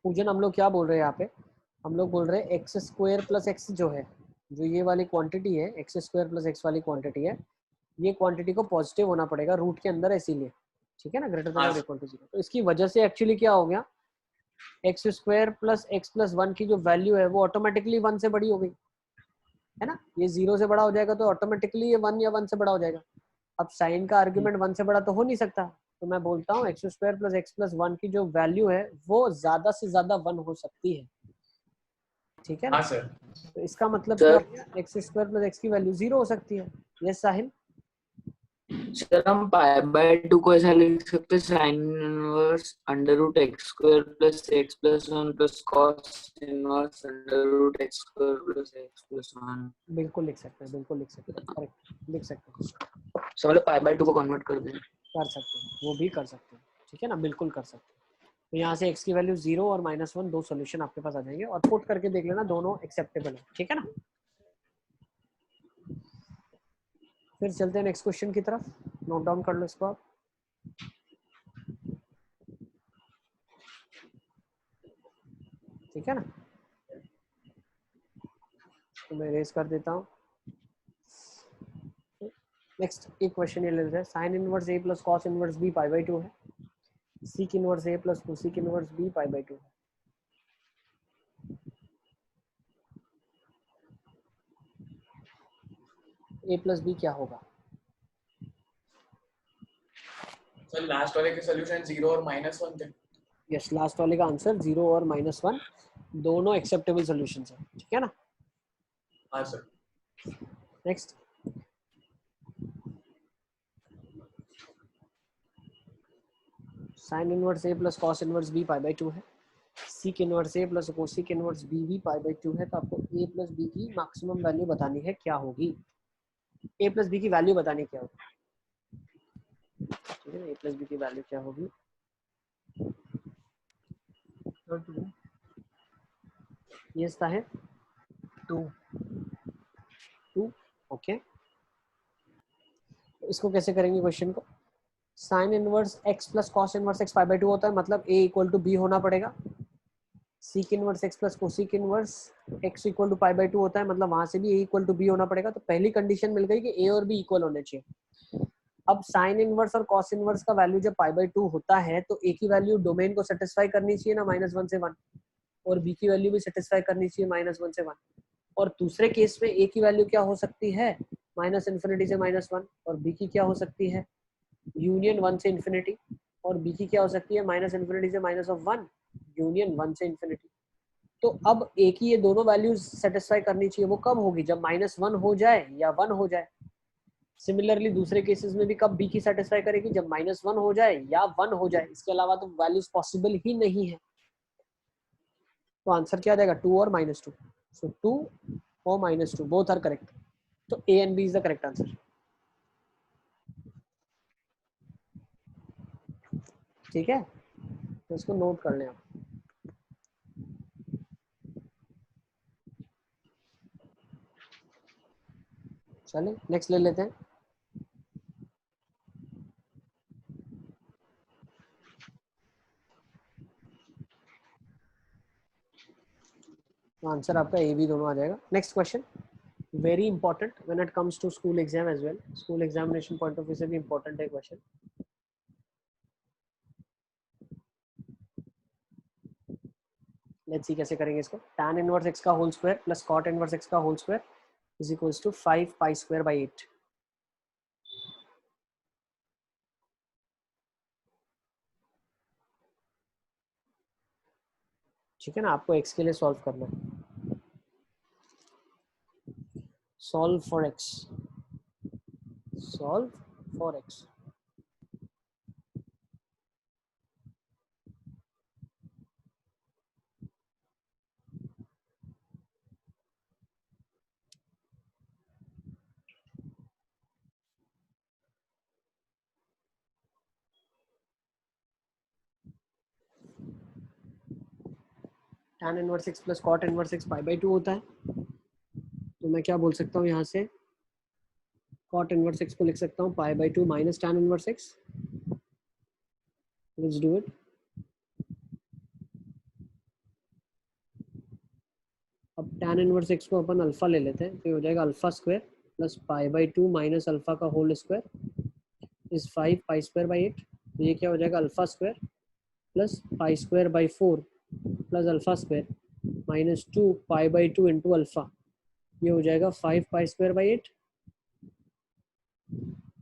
पूजन हम लोग क्या बोल रहे हैं यहाँ पे, हम लोग बोल रहे हैं x² प्लस x जो है, जो ये वाली क्वांटिटी है x² प्लस x वाली क्वांटिटी है, ये क्वांटिटी को पॉजिटिव होना पड़ेगा रूट के अंदर, इसीलिए, ठीक है ना, ग्रेटर देन और इक्वल टू 0। तो इसकी वजह से एक्चुअली क्या हो गया, x² प्लस x प्लस 1 की जो वैल्यू है वो ऑटोमेटिकली 1 से बड़ी हो गई, है ना। ये 0 से बड़ा हो जाएगा तो ऑटोमेटिकली ये 1 या 1 से बड़ा हो जाएगा। अब साइन का आर्ग्यूमेंट 1 से बड़ा तो हो नहीं सकता, तो मैं बोलता हूँ x² प्लस x प्लस 1 की जो वैल्यू है वो ज्यादा से ज्यादा 1 हो सकती है, ठीक है ना। हाँ सर। तो इसका मतलब क्या हो गया, x² प्लस x की वैल्यू 0 हो सकती है। यस साहिल, सर हम π/2 को ऐसा लिख सकते हैं, sine inverse √x² plus x plus 1 plus cos inverse √x² plus x plus 1। बिल्कुल लिख सकते हैं, बिल्कुल लिख सकते हैं, करेक्ट लिख सकते हैं, सो मतलब π/2 को कन्वर्ट कर दें, कर सकते हैं, वो भी कर सकते हैं, ठीक है ना, बिल्कुल कर सकते हैं। तो यहाँ से x की वैल्यू 0 और -1 दो सॉल्यूशन आपके पास आ जाएंगे, और पुट करके देख लेना दोनों एक्सेप्टेबल है, ठीक है ना। फिर चलते हैं नेक्स्ट क्वेश्चन की तरफ, नोट डाउन कर लो इसको आप। ठीक है ना, तो मैं रेस कर देता हूँ। नेक्स्ट एक क्वेश्चन ये ले लेते हैं, sine inverse a plus cos inverse b π/2 है, सीक इनवर्स a प्लस कोसीक इनवर्स b π/2 है। ए प्लस बी क्या होगा? सर लास्ट वाले के सॉल्यूशन 0 और -1 थे। यस, लास्ट वाले का आंसर 0 और -1 दोनों एक्सेप्टेबल सॉल्यूशंस है, ठीक है ना? हाँ sir. Next, sine inverse A plus cos inverse B pi by 2 है, sec inverse A plus cosec inverse B भी पाई बाई 2 है। तो आपको ए प्लस बी की मैक्सिमम वैल्यू बतानी है, क्या होगी? ए प्लस बी की वैल्यू बतानी क्या होगी, ठीक है ना? ए प्लस बी की वैल्यू क्या होगी? ये इसका है 2। ओके, इसको कैसे करेंगे क्वेश्चन को? Sign inverse x plus cos inverse x pi by 2 होता है, मतलब ए इक्वल टू बी होना पड़ेगा। Sec inverse x plus cosec inverse x equal to pi by 2 होता है, मतलब वहां से भी ए इक्वल टू बी होना पड़ेगा। तो पहली कंडीशन मिल गई कि ए और बी इक्वल होने चाहिए। अब साइन इनवर्स और कॉस इनवर्स का वैल्यू जब पाई बाई 2 होता है तो ए की वैल्यू डोमेन को सेटिस्फाई करनी चाहिए ना, -1 से 1, और बी की वैल्यू भी सेटिस्फाई करनी चाहिए -1 से 1। और दूसरे केस में ए की वैल्यू क्या हो सकती है? -∞ से -1, और बी की क्या हो सकती है? यूनियन 1 से इंफिनिटी, और बी की क्या हो सकती है? -∞ से -1 यूनियन 1 से इंफिनिटी। तो अब ए की ये दोनों वैल्यूज सेटिस्फाई करनी चाहिए। वो कब होगी? जब -1 हो जाए या 1 हो जाए। सिमिलरली दूसरे केसेस में भी कब बी की सेटिस्फाई करेगी? जब -1 हो जाए या 1 हो जाए। इसके अलावा तो वैल्यूज पॉसिबल ही नहीं है। तो आंसर क्या आ जाएगा? 2 और -2। सो 2 और -2 बोथ आर करेक्ट। तो A and B is the correct answer, ठीक है? तो इसको नोट कर लें आप। चलें नेक्स्ट ले लेते हैं। आंसर आपका ए बी दोनों आ जाएगा। Next question, very important when it comes to school exam as well. School examination point of view से भी इंपॉर्टेंट है क्वेश्चन। लेट्स सी कैसे करेंगे इसको। tan इनवर्स x का whole square plus cot inverse x का whole square is equals to 5 pi square by 8। ठीक है ना? आपको x के लिए सॉल्व करना है। Solve for x, solve for x। tan inverse x plus cot inverse x pi by 2 होता है। तो मैं क्या बोल सकता हूँ यहाँ से? cot इनवर्स x को लिख सकता हूँ पाई by 2 minus tan inverse x। Let's do it. अब tan इनवर्स x को अपन अल्फा ले लेते हैं, तो हो जाएगा alpha square plus pi by 2 minus alpha का whole square is 5 pi square by 8। तो ये क्या हो जाएगा? Alpha square plus pi square by 4 plus alpha square minus 2 pi by 2 into alpha. ये हो जाएगा 5 पाई स्क्वायर बाई 8।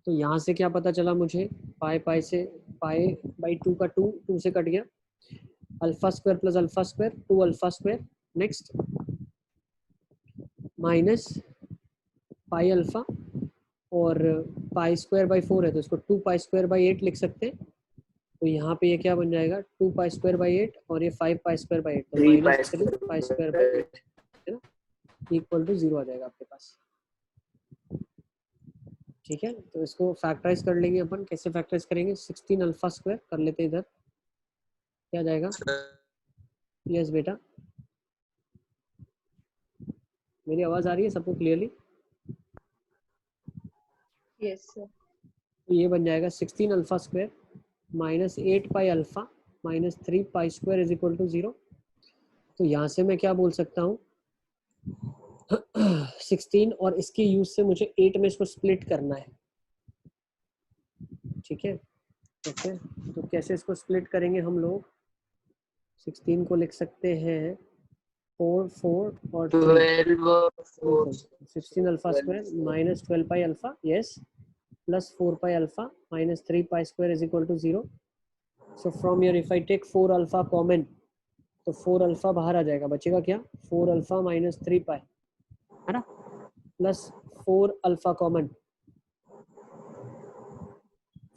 तो यहाँ से क्या पता चला मुझे? पाई पाई से पाई बाई 2 का 2 से कट गया। Alpha square plus alpha square 2 alpha square, next minus pi alpha, और पाई स्क्वायर बाई 4 है तो इसको 2 पाई स्क्वायर बाई 8 लिख सकते हैं। तो यहाँ पे ये क्या बन जाएगा? 2 पाई स्क्वायर बाई 8 और ये 5 पाई स्क्वायर बाई 8, तो -3 पाई स्क्वायर बाई 8 है ना, इक्वल टू 0 आ जाएगा आपके पास। ठीक है, तो इसको फैक्टराइज कर लेंगे अपन। कैसे फैक्टराइज करेंगे? 16 अल्फा स्क्वायर कर लेते हैं इधर, क्या जाएगा? यस बेटा, मेरी आवाज आ रही है सबको क्लियरली? Yes sir. तो ये बन जाएगा 16 alpha square minus 8 pi alpha minus 3 pi square is equal to 0। तो यहाँ से मैं क्या बोल सकता हूँ? 16 और इसके यूज से मुझे 8 में इसको स्प्लिट करना है। ठीक है, ओके, तो कैसे इसको स्प्लिट करेंगे हम लोग? 16 को लिख सकते हैं 4 4 और 3 12 और 4. 16 alpha square minus 12 pi alpha yes plus 4 pi alpha minus 3 pi square is equal to 0. So from here if I take 4 alpha common तो 4 अल्फा बाहर आ जाएगा, बचेगा क्या 4 अल्फा माइनस 3 पाई है ना plus 4 alpha common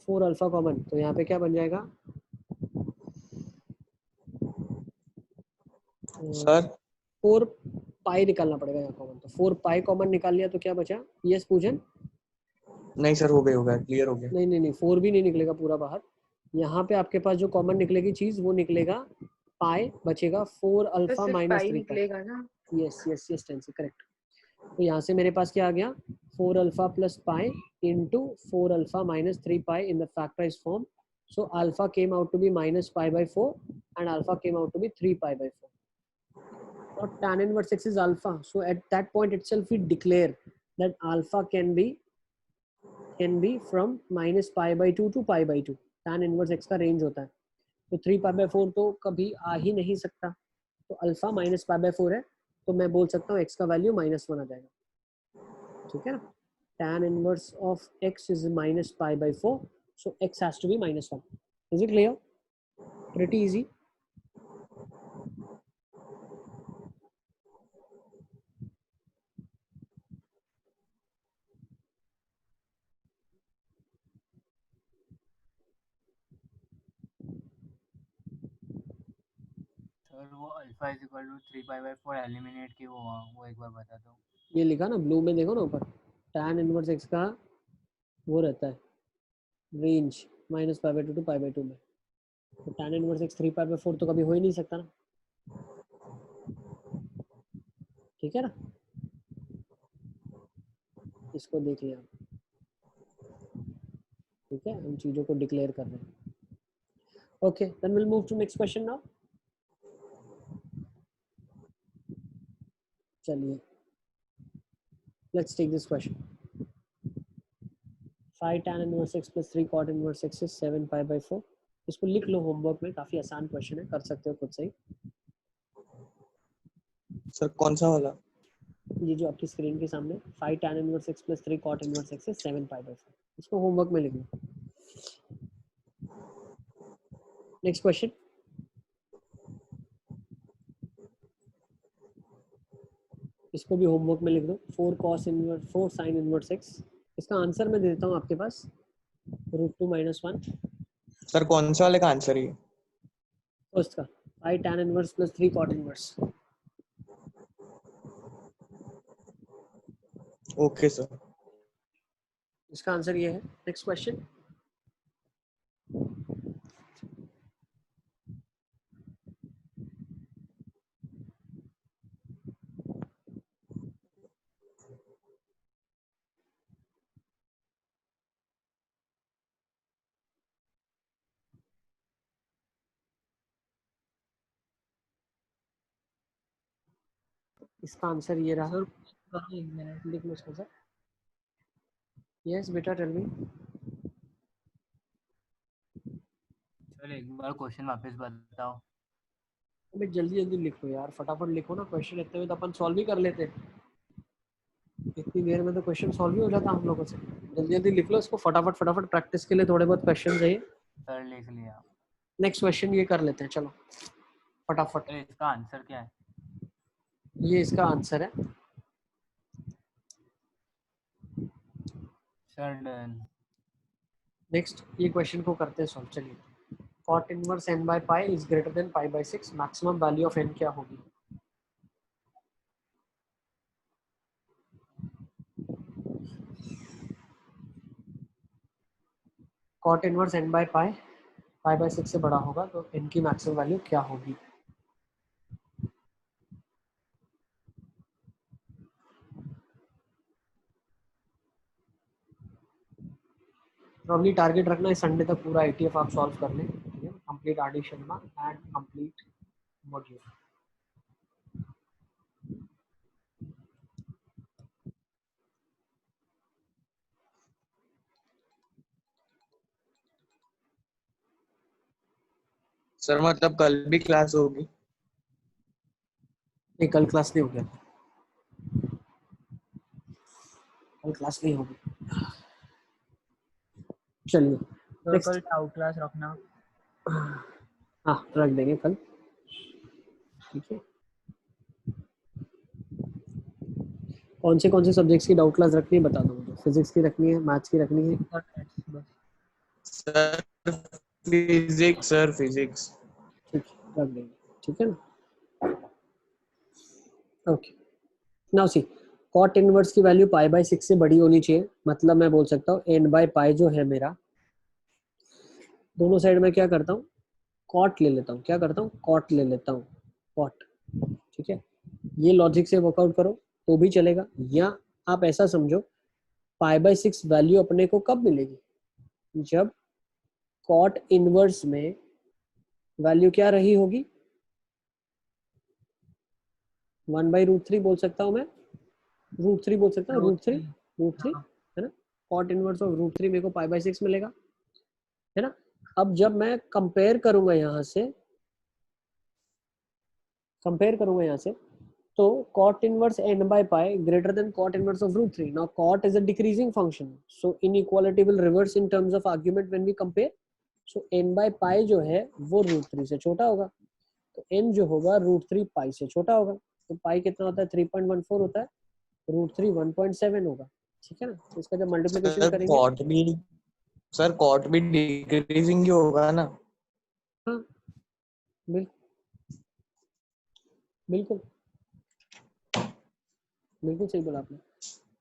4 alpha common तो यहाँ पे क्या बन जाएगा सर 4 पाई निकालना पड़ेगा यहाँ कॉमन, तो 4 पाई कॉमन निकाल लिया तो क्या बचा यस पूजन नहीं सर, हो गया क्लियर हो गया। नहीं 4 भी नहीं निकलेगा पूरा बाहर, यहाँ पे आपके पास जो कॉमन निकलेगी चीज वो निकलेगा पाई, बचेगा 4 अल्फा माइनस 3 निकलेगा ना। यस टेंसी करेक्ट। तो यहाँ से मेरे पास क्या आ गया 4 alpha plus pi into 4 alpha minus 3 pi in the factorise form. So alpha came out to be minus pi by 4 and alpha came out to be 3 pi by 4. Now tan inverse x is alpha. So at that point itself we declare that alpha can be from minus pi by 2 to pi by 2. Tan inverse x का range होता है, तो 3 pi by 4 तो कभी आ ही नहीं सकता, तो alpha minus pi by 4 है, तो मैं बोल सकता हूँ x का वैल्यू -1 आ जाएगा, ठीक है ना। tan inverse of x is minus pi by 4, so x has to be -1. Is it clear? Pretty easy. Sir वो alpha is equal to 3 pi by 4 eliminate की वो एक बार बता दो। ये लिखा ना ब्लू में, देखो ना ऊपर tan इनवर्स x का वो रहता है range minus pi by 2 to pi by 2 में, तो tan inverse x 3 pi by 4 तो कभी हो ही नहीं सकता ना, ठीक है ना। इसको देख लिया, ठीक है, हम चीजों को डिक्लेयर कर रहे हैं। Okay then will move to next question now. चलिए let's take this question. 5 tan inverse x plus 3 cot inverse x is 7 pi by 4। इसको लिख लो होमवर्क में, काफी आसान क्वेश्चन है, कर सकते हो खुद से ही। सर कौन सा वाला? ये जो आपकी स्क्रीन के सामने 5 tan inverse x plus 3 cot inverse x is 7 pi by 4, इसको होमवर्क में लिख लो। नेक्स्ट क्वेश्चन, इसको भी होमवर्क में लिख दो। 4 cos inverse 4 sin inverse x, इसका आंसर मैं दे देता हूँ आपके पास √2 - 1। सर कौन सा वाले का आंसर है? फर्स्ट का 5 tan inverse plus 3 cot inverse. Okay sir, इसका आंसर ये है। नेक्स्ट क्वेश्चन, इसका आंसर ये रहा। एक मिनट लिख लो इसका सर। यस बेटा टेल मी। चलो एक बार क्वेश्चन वापस बताओ। अबे जल्दी जल्दी लिखो यार, फटाफट लिखो ना, क्वेश्चन इतने में तो अपन सॉल्व ही कर लेते, इतनी देर में तो क्वेश्चन सॉल्व ही हो जाता हम लोगों से। जल्दी जल्दी लिख लो इसको फटाफट फटाफट, प्रैक्टिस के लिए थोड़े बहुत क्वेश्चन चाहिए। सर लिख लिया। नेक्स्ट क्वेश्चन ये कर लेते हैं, चलो फटाफट। सर इसका आंसर क्या है? ये इसका आंसर है। Sir done. नेक्स्ट ये क्वेश्चन को करते हैं सॉल्व। चलिए, cot inverse n by pi is greater than pi by 6, maximum value of n क्या होगी? cot inverse n by pi pi by 6 से बड़ा होगा तो n की मैक्सिमम वैल्यू क्या होगी? प्रॉब्ली टारगेट रखना है संडे तक पूरा ITF आप सॉल्व कर लें, ठीक है, complete RD Sharma and complete module. Sir मतलब कल भी क्लास होगी? ये कल क्लास नहीं हो गया, कल क्लास नहीं होगी। चलिए तो नेक्स्ट। कल टाउ क्लास रखना। हाँ रख देंगे कल, ठीक है। कौन से सब्जेक्ट्स की डाउट क्लास रखनी है बता दो मुझे। फिजिक्स की रखनी है, मैथ्स की रखनी है? और मैथ्स बस। Sir physics, sir physics. ठीक है रख देंगे, ठीक है ना। Okay now see, cot inverse की वैल्यू पाई बाय 6 से बड़ी होनी चाहिए। मतलब मैं बोल सकता हूँ n बाय पाई जो है मेरा, दोनों साइड में क्या करता हूँ, कॉट ले लेता हूँ। क्या करता हूँ, कॉट ले लेता हूँ, कॉट, ठीक है। ये लॉजिक से वर्कआउट करो तो भी चलेगा, या आप ऐसा समझो पाई बाय 6 वैल्यू अपने को कब मिलेगी, जब कॉट इनवर्स में वैल्यू क्या रही होगी, 1/√3 बोल सकता हूँ मैं, √3 बोल सकता हूँ, √3 हाँ। है ना। कॉट इनवर्स ऑफ √3 मेरे को पाई बाय 6 मिलेगा, है ना। अब जब मैं कंपेयर करूंगा यहाँ से, कंपेयर करूंगा यहाँ से, तो cot inverse n by pi greater than cot inverse of √3. Now cot is a decreasing function, so inequality will reverse in terms of argument when we compare. So n by pi जो है वो √3 से छोटा होगा, तो n जो होगा √3 पाई से छोटा होगा। तो पाई कितना होता है, 3.14 होता है, √3 1.7 होगा, ठीक है ना। तो इसका जब मल्टीप्लीकेशन सर करेंगे, कॉट भी, सर कॉट भी डिक्रीजिंग ही होगा ना। हाँ बिल्कुल बिल्कुल बिल्कुल सही बोला आपने।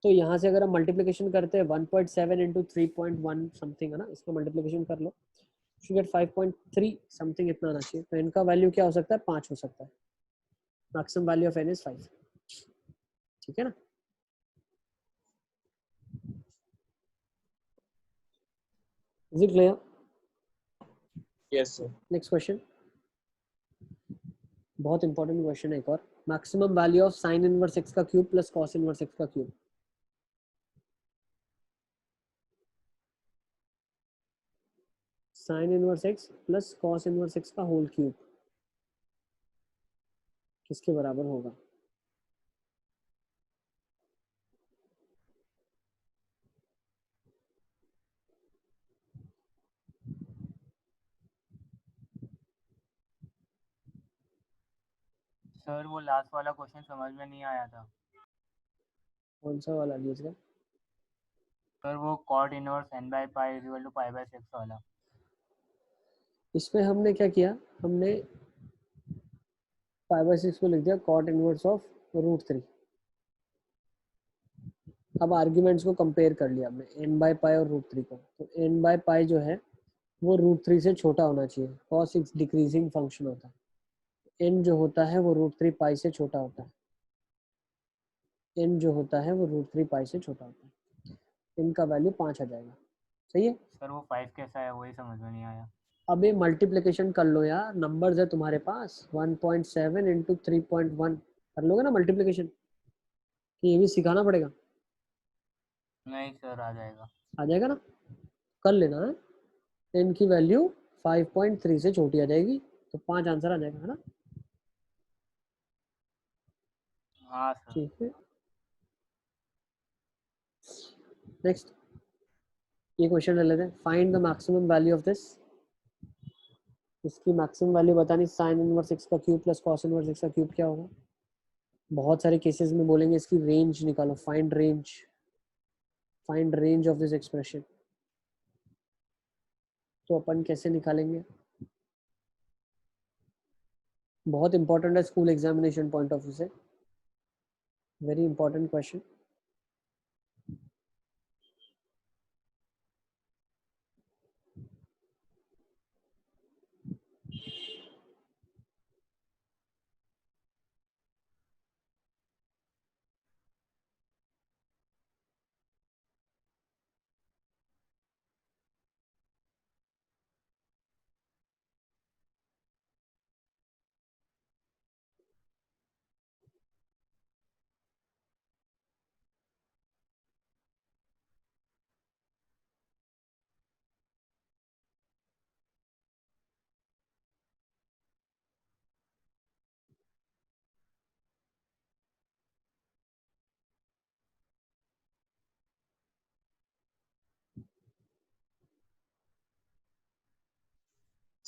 तो यहाँ से अगर हम मल्टीप्लिकेशन करते हैं 1.7 इंटू 3.1 समथिंग है ना, इसका मल्टीप्लिकेशन कर लो, यू गेट 5.3 समथिंग, इतना आना चाहिए। तो इनका वैल्यू क्या हो सकता है, 5 हो सकता है। Maximum value of n is 5, ठीक है ना। Is it clear? Yes sir. Next question, बहुत इंपॉर्टेंट क्वेश्चन है एक और। Maximum value of sine inverse x का cube plus cos inverse x का cube. Sine inverse x plus cos inverse x का होल क्यूब किसके बराबर होगा? सर वो लास्ट वाला क्वेश्चन समझ में नहीं आया था। कौन सा वाला लीजिएगा? सर वो cot inverse n by pi equal to pi by 6 वाला। इसमें हमने क्या किया, हमने 5/6 को लिख दिया कॉट इनवर्स ऑफ √3। अब आर्ग्यूमेंट्स को कंपेयर कर लिया हमने n बाय पाई और √3 को, तो n बाय पाई जो है वो √3 से छोटा होना चाहिए। cos एक डिक्रीजिंग फंक्शन होता है, n जो होता है वो √3 पाई से छोटा होता है, n जो होता है वो √3 पाई से छोटा होता है। n का वैल्यू 5 आ जाएगा, सही है। सर वो 5 कैसा है वही समझ में नहीं आया। अब ये मल्टीप्लिकेशन कर लो यार, नंबर्स है तुम्हारे पास, 1.7 इंटू 3.1 कर लोगे ना मल्टीप्लिकेशन, कि ये भी सिखाना पड़ेगा? नहीं सर आ जाएगा। आ जाएगा ना, कर लेना है। n की वैल्यू 5.3 से छोटी आ जाएगी, तो 5 आंसर आ जाएगा, है ना। हाँ सर। ठीक है नेक्स्ट, ये क्वेश्चन ले लेते हैं। Find the maximum value of this. इसकी मैक्सिमम वैल्यू बतानी, साइन इनवर्स x का cube plus cos inverse x का क्यूब क्या होगा। बहुत सारे केसेस में बोलेंगे इसकी रेंज निकालो, find range, find range of this expression. तो अपन कैसे निकालेंगे, बहुत इंपॉर्टेंट है school examination point of view से, very important question.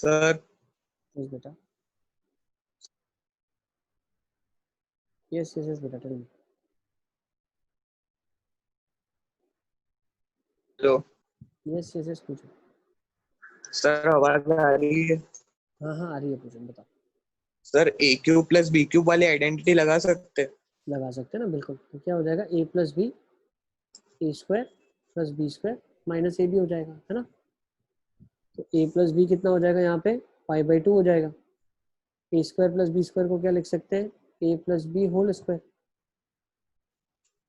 Sir yes बेटा, यस यस यस बेटा, tell me. Hello yes yes yes, पूछो। सर, आवाज आ रही है? हाँ हाँ आ रही है, पूछो, बताओ। सर ए क्यूब प्लस बी क्यूब वाली आइडेंटिटी लगा सकते हैं? लगा सकते हैं ना, बिल्कुल। तो क्या हो जाएगा, A plus B, A square plus B square minus A B हो जाएगा, है ना। तो ए प्लस बी कितना हो जाएगा यहाँ पे, 5/2 हो जाएगा। A square plus B square को क्या लिख सकते हैं, A plus B whole square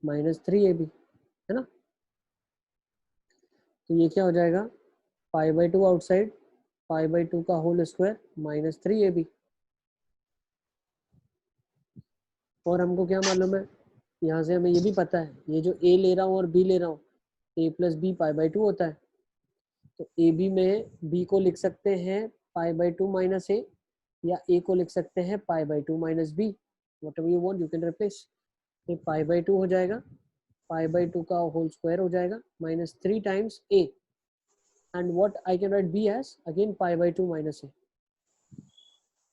minus 3ab, है ना। तो ये क्या हो जाएगा, 5/2 आउटसाइड, 5/2 का होल स्क्वायर माइनस 3ab। और हमको क्या मालूम है, यहाँ से हमें ये भी पता है, ये जो a ले रहा हूँ और b ले रहा हूँ, a प्लस बी 5/2 होता है। तो ए बी में b को लिख सकते हैं 5/2 माइनस a, या a को लिख सकते हैं 5/2 minus b, what ever you want you can replace. ये 5/2 हो जाएगा, 5/2 का होल स्क्वायर हो जाएगा minus 3 times a, and what I can write b as again 5/2 minus a।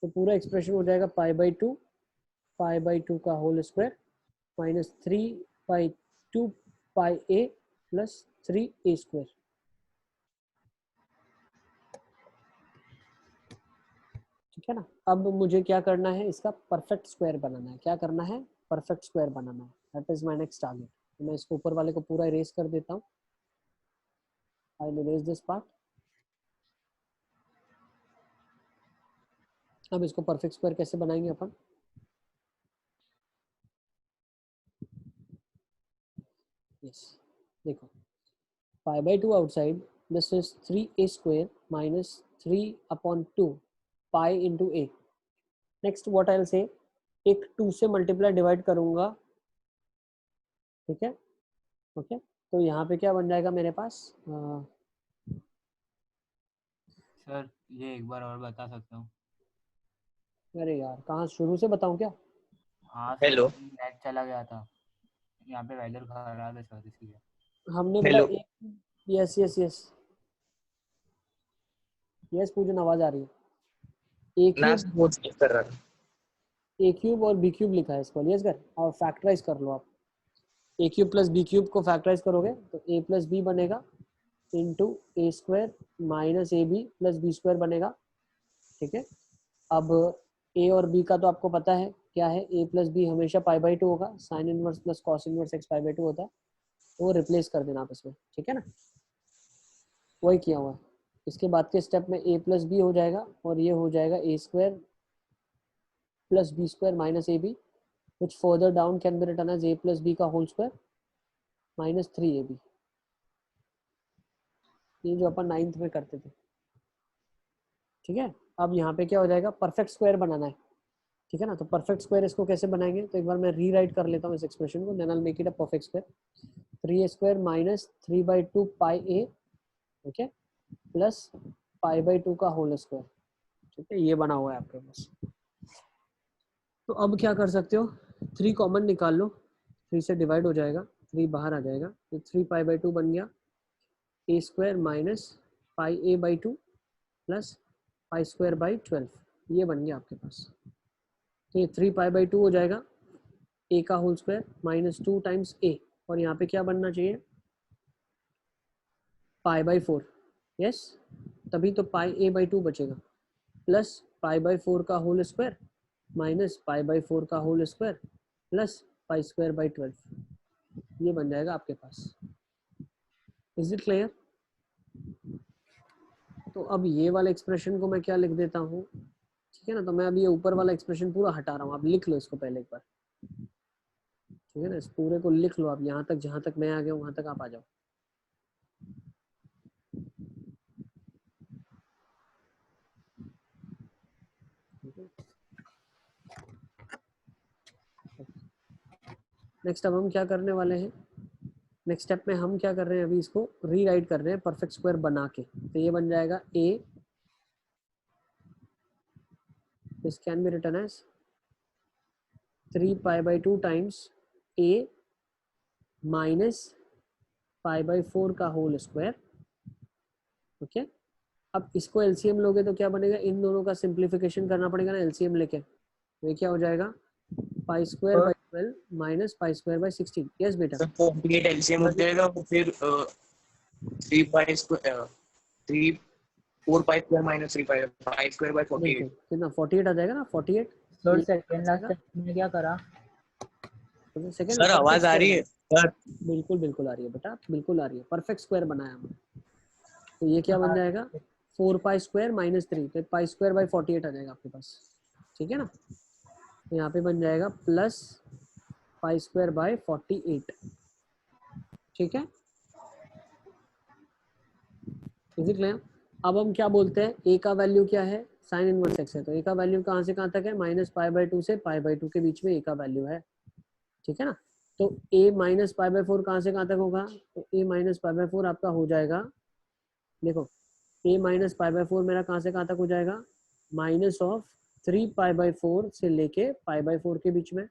तो पूरा एक्सप्रेशन हो जाएगा 5/2 का whole square minus 3/2 pi a plus 3a square. ठीक है ना। अब मुझे क्या करना है, इसका परफेक्ट स्क्वायर बनाना है। क्या करना है, परफेक्ट स्क्वायर बनाना है, that is my next target. तो मैं इसको ऊपर वाले को पूरा इरेज कर देता हूँ। I will erase this part. अब इसको परफेक्ट स्क्वायर कैसे बनाएंगे अपन, यस देखो, 5/2 outside, this is 3a square minus 3/2 pi into a। Next what I will say, एक 2 से मल्टीप्लाई डिवाइड करूंगा, ठीक है, ओके। तो यहाँ पे क्या बन जाएगा मेरे पास, सर ये एक बार और बता सकता हूँ? अरे यार कहाँ, शुरू से बताऊँ क्या। हाँ सर, हेलो नेट चला गया था, यहाँ पे वेदर खराब है सर, इसलिए। हमने बेटा हेलो एक, यस यस यस यस, पूजन आवाज आ रही है। ए ना क्यूब, वो चेक कर रहा था। ए क्यूब और बी क्यूब लिखा है इसको, यस कर, और फैक्टराइज कर लो आप। A cube plus b cube को फैक्टराइज करोगे तो ए प्लस बी बनेगा into a square minus A b plus B square बनेगा, ठीक है। अब ए और बी का तो आपको पता है क्या है, ए प्लस बी हमेशा 5/2 होगा, sine inverse plus cos inverse x 5/2 होता है, तो वो रिप्लेस कर देना आपस में, ठीक है ना। वही किया हुआ है। इसके बाद के स्टेप में ए प्लस बी हो जाएगा, और ये हो जाएगा A square plus B square minus A B, which further down can be written as a plus b का होल स्क्वायर माइनस 3ab। ये जो अपन 9th में करते थे, ठीक है। अब यहाँ पे क्या हो जाएगा, परफेक्ट स्क्वायर बनाना है, ठीक है ना। तो परफेक्ट स्क्वायर इसको कैसे बनाएंगे, तो एक बार मैं रीराइट कर लेता हूँ इस एक्सप्रेशन को, then I will make it a perfect square. 3a square minus 3/2 pi a, okay, plus 5/2 का होल स्क्वायर, ठीक है। ये बना हुआ है आपके पास। तो अब क्या कर सकते हो, 3 कॉमन निकाल लो, 3 से डिवाइड हो जाएगा, 3 बाहर आ जाएगा, तो 3 पाई/2 बन गया, A square minus pi a by 2 plus pi square by 12, ये बन गया आपके पास। तो ये 3 पाई/2 हो जाएगा, a का whole square minus 2 times a, और यहाँ पे क्या बनना चाहिए, π/4, यस, तभी तो पाई a/2 बचेगा, प्लस π/4 का होल स्क्वायर माइनस π/4 का whole square plus pi square by 12, ये बन जाएगा आपके पास। Is it clear. तो अब ये वाला एक्सप्रेशन को मैं क्या लिख देता हूँ, ठीक है ना। तो मैं अभी ये ऊपर वाला एक्सप्रेशन पूरा हटा रहा हूँ, आप लिख लो इसको पहले एक बार, ठीक है ना। इस पूरे को लिख लो आप, यहाँ तक जहाँ तक मैं आ गया हूँ वहाँ तक आप आ जाओ। नेक्स्ट अब हम क्या करने वाले हैं, नेक्स्ट स्टेप में हम क्या कर रहे हैं, अभी इसको रीराइट कर रहे हैं परफेक्ट स्क्वायर बना के। तो ये बन जाएगा a, this can be written as 3 pi times a minus π/4 का होल स्क्वायर, ओके, अब इसको एलसीएम लोगे तो क्या बनेगा, इन दोनों का सिंप्लीफिकेशन करना पड़ेगा ना एलसीएम लेके, तो ये क्या हो जाएगा पाई square by 12 minus pi square by 16। Yes बेटा सर 48 एलसीएम हो जाएगा तो फिर 3 pi square 3 4 pi square minus 3 pi square by 48 बिल्कुल कितना 48 आ जाएगा ना 48। सर सेकंड लास्ट स्टेप में क्या करा? सेकंड सर आवाज आ रही है सर? बिल्कुल बिल्कुल आ रही है बेटा, बिल्कुल आ रही है, परफेक्ट स्क्वायर बनाया हमने। तो ये क्या बन जाएगा 4 पाई स्क्वायर माइनस 3, तो पाई स्क्वायर बाई 48 आ जाएगा आपके पास, ठीक है ना। तो यहाँ पे बन जाएगा प्लस पाई स्क्वायर बाय 48, ठीक है। Is it clear? अब हम क्या बोलते हैं, ए का वैल्यू क्या है, साइन इनवर्स एक्स है, तो ए का वैल्यू कहाँ से कहाँ तक है, माइनस पाई बाई 2 से पाई बाई 2 के बीच में ए का वैल्यू है, ठीक है ना। तो ए माइनस पाई बाई 4 कहाँ से कहाँ तक होगा, तो ए माइनस पाई बाई 4 आपका हो जाएगा, देखो ए माइनस पाई बाई 4 मेरा कहाँ से कहाँ तक हो जाएगा, माइनस ऑफ 3 पाई बाई 4 से लेके पाई बाई 4 के बीच में।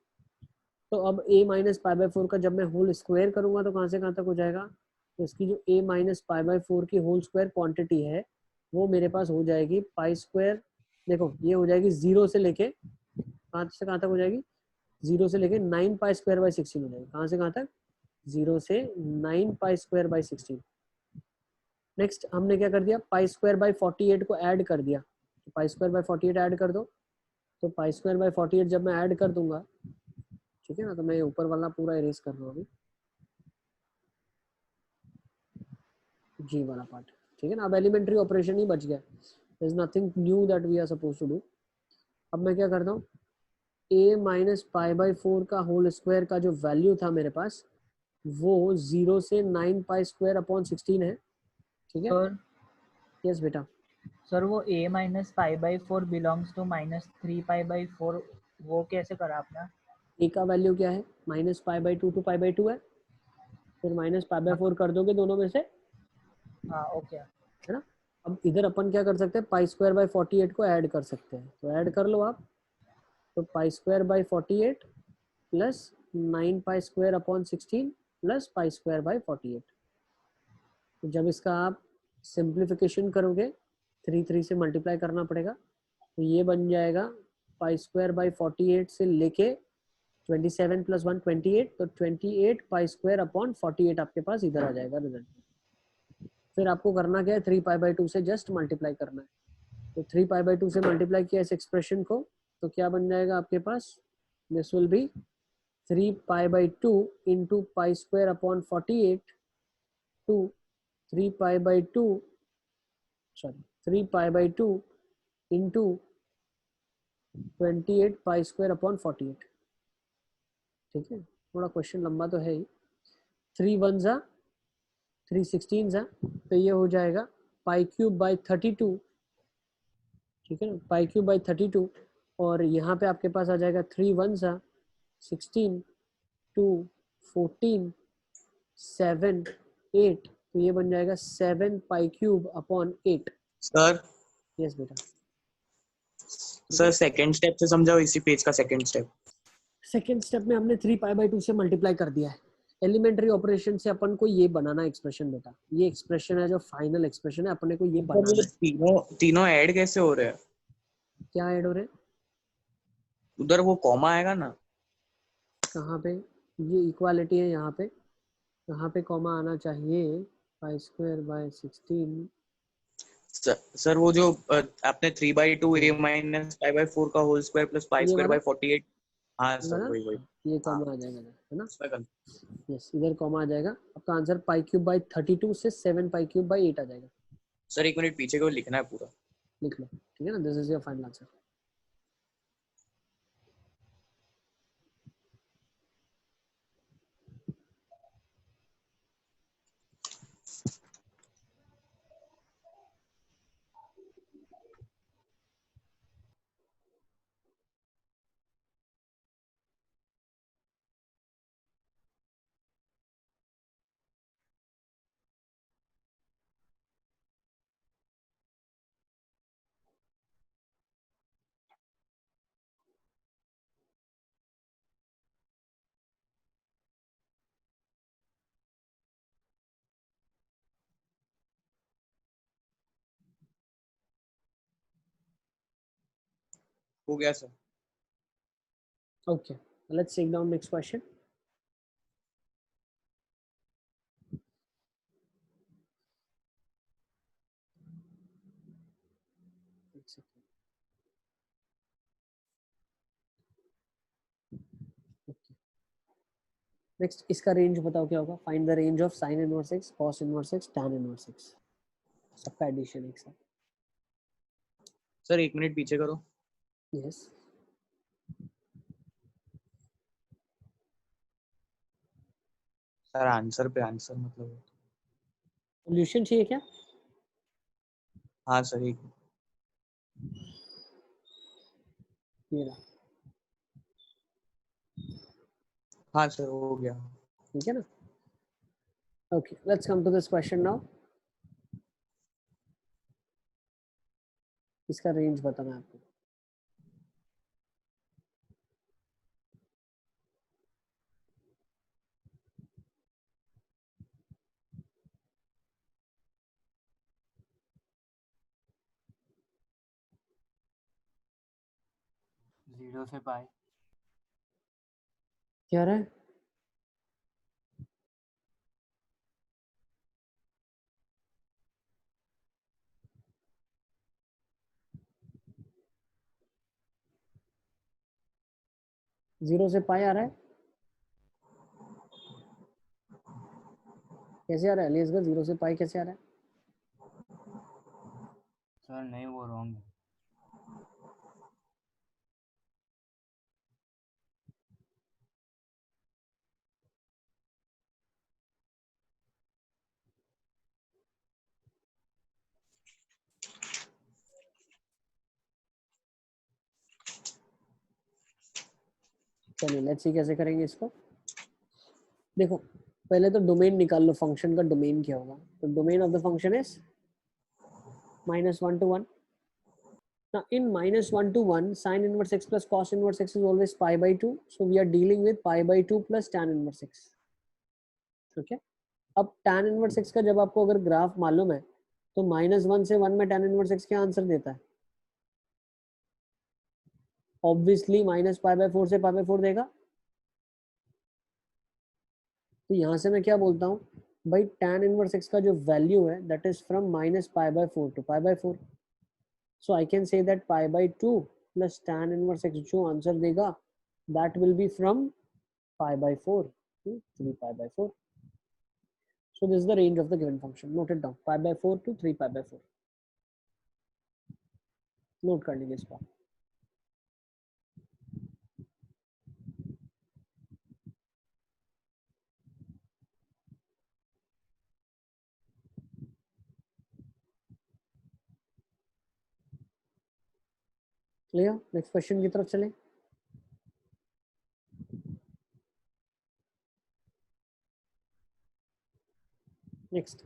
तो अब a माइनस पाई बाई 4 का जब मैं होल स्क्वायर करूंगा तो कहाँ से कहाँ तक हो जाएगा, तो इसकी जो a माइनस पाई बाई 4 की होल स्क्वायर क्वांटिटी है वो मेरे पास हो जाएगी पाई स्क्वायर, देखो ये हो जाएगी 0 से लेके कहाँ से कहाँ तक हो जाएगी, 0 से लेके 9 पाई स्क्वायर बाई 16 हो जाएगी, कहाँ से कहाँ तक, 0 से 9 पाई स्क्वायर बाई 16। नेक्स्ट हमने क्या कर दिया, पाई स्क्वायर बाई 48 को ऐड कर दिया, तो पाई स्क्वायर बाई 48 ऐड कर दो, तो पाई स्क्वायर बाई 48 जब मैं ऐड कर दूंगा, ठीक है ना, तो मैं ऊपर वाला पूरा इरेज कर रहा हूँ अभी, जी वाला पार्ट, ठीक है ना। अब एलिमेंट्री ऑपरेशन ही बच गया, there is nothing new that we are suppose to do. अब मैं क्या करता हूँ, a माइनस पाई बाई 4 का होल स्क्वायर का जो वैल्यू था मेरे पास वो 0 से 9 पाई स्क्वायर अपॉन 16 है, ठीक है। सर यस बेटा, सर वो a minus pi by 4 belongs to minus 3 pi by 4, वो कैसे करा आपने? a का वैल्यू क्या है, minus pi by 2 to pi by 2 है, फिर माइनस पाई बाई 4 कर दोगे दोनों में से, हाँ ओके। है ना। अब इधर अपन क्या कर सकते हैं, पाई स्क्वायर बाई 48 को ऐड कर सकते हैं, तो ऐड कर लो आप, तो पाई square by 48 plus 9 pi square upon 16 plus pi square by 48। तो जब इसका आप सिंप्लीफिकेशन करोगे 3 से मल्टीप्लाई करना पड़ेगा, तो ये बन जाएगा पाई स्क्वायर बाई 48 से लेके 27 प्लस 1 28, तो 28 पाई स्क्वायर अपॉन 48 आपके पास इधर आ जाएगा रिजल्ट। फिर आपको करना क्या है, 3 पाई बाई 2 से जस्ट मल्टीप्लाई करना है, तो 3 पाई बाई 2 से मल्टीप्लाई किया इस एक्सप्रेशन को, तो क्या बन जाएगा आपके पास, this will be 3 pi by 2 into pi square upon 48 to 3 pi by 2, sorry 3 pi by 2 into 28 pi square upon 48, ठीक है। थोड़ा क्वेश्चन लंबा तो है ही, 3 वन जा 3 16 जा, तो ये हो जाएगा पाई क्यूब बाई 32, ठीक है ना, पाई क्यूब बाई 32, और यहाँ पे आपके पास आ जाएगा 3 वन जा 16 2 14 7 8, तो ये बन जाएगा 7 पाई क्यूब अपॉन 8। सर यस बेटा, सर सेकंड स्टेप से समझाओ, इसी पेज का सेकंड स्टेप। सेकेंड स्टेप में हमने 3 पाई बाई 2 से मल्टीप्लाई कर दिया है, एलिमेंट्री ऑपरेशन से अपन को ये बनाना एक्सप्रेशन बेटा, ये एक्सप्रेशन है जो फाइनल एक्सप्रेशन है, अपने को ये बनाना है। तीनों तीनों ऐड कैसे हो रहे हैं? क्या ऐड हो रहे हैं, उधर वो कॉमा आएगा ना? कहाँ पे, ये इक्वालिटी है यहाँ पे, यहाँ पे कॉमा आना चाहिए, पाई स्क्वायर बाय 16। सर वो जो आपने 3/2 a माइनस पाई बाई 4 का होल स्क्वायर प्लस पाई ये स्क्वायर वाला, बाई 48, हाँ ये सर वाला, वही वही। ये हाँ कॉमा आ जाएगा है ना, उसमें कर। यस इधर कॉमा आ जाएगा, आपका आंसर पाई क्यूब बाई 32 से 7 पाई क्यूब बाई 8 आ जाएगा। सर एक मिनट पीछे को लिखना है पूरा। लिख लो, ठीक है ना, this is your final answer. हो गया sir. Okay, let's take down next question. Next इसका रेंज बताओ क्या होगा. Find the range of sine inverse x, cos inverse x, tan inverse x. सबका एडिशन एक साथ. सर 1 मिनट पीछे करो. यस. सर आंसर पे आंसर मतलब. सॉल्यूशन चाहिए क्या? हाँ सर एक. ये रहा. हाँ सर हो गया. ठीक है ना. Okay, let's come to this question now. इसका रेंज बताना है आपको. जीरो से पाई. क्या रहा है? जीरो से पाई आ रहा है. कैसे आ रहा है एलियस? जीरो से पाई कैसे आ रहा है? सर नहीं, वो रॉन्ग है. चलिए लेट्स सी कैसे करेंगे इसको. देखो पहले तो डोमेन निकाल लो. फंक्शन का डोमेन क्या होगा? तो domain of the function is -1 to 1. Now in -1 to 1, sin inverse x plus cos inverse x is always pi by 2. So we are dealing with pi by 2 plus tan inverse x. Okay. अब tan inverse x का जब आपको अगर graph मालूम है तो -1 से 1 में tan inverse x क्या आंसर देता है? ऑब्वियसली -π/4 से π/4 देगा. तो यहाँ से मैं क्या बोलता हूँ भाई, tan इनवर्स x का जो वैल्यू है that is from -π/4 to π/4. So I can say that π/2 plus tan inverse x जो आंसर देगा that will be from π/4 to 3π/4. So this is the range of the given function. Note it down. π/4 to 3π/4. Note कर लीजिए इसको. Clear? Next question की तरफ चलें. Next,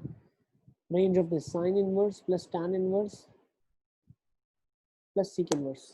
range of the sine inverse plus tan inverse plus sec inverse.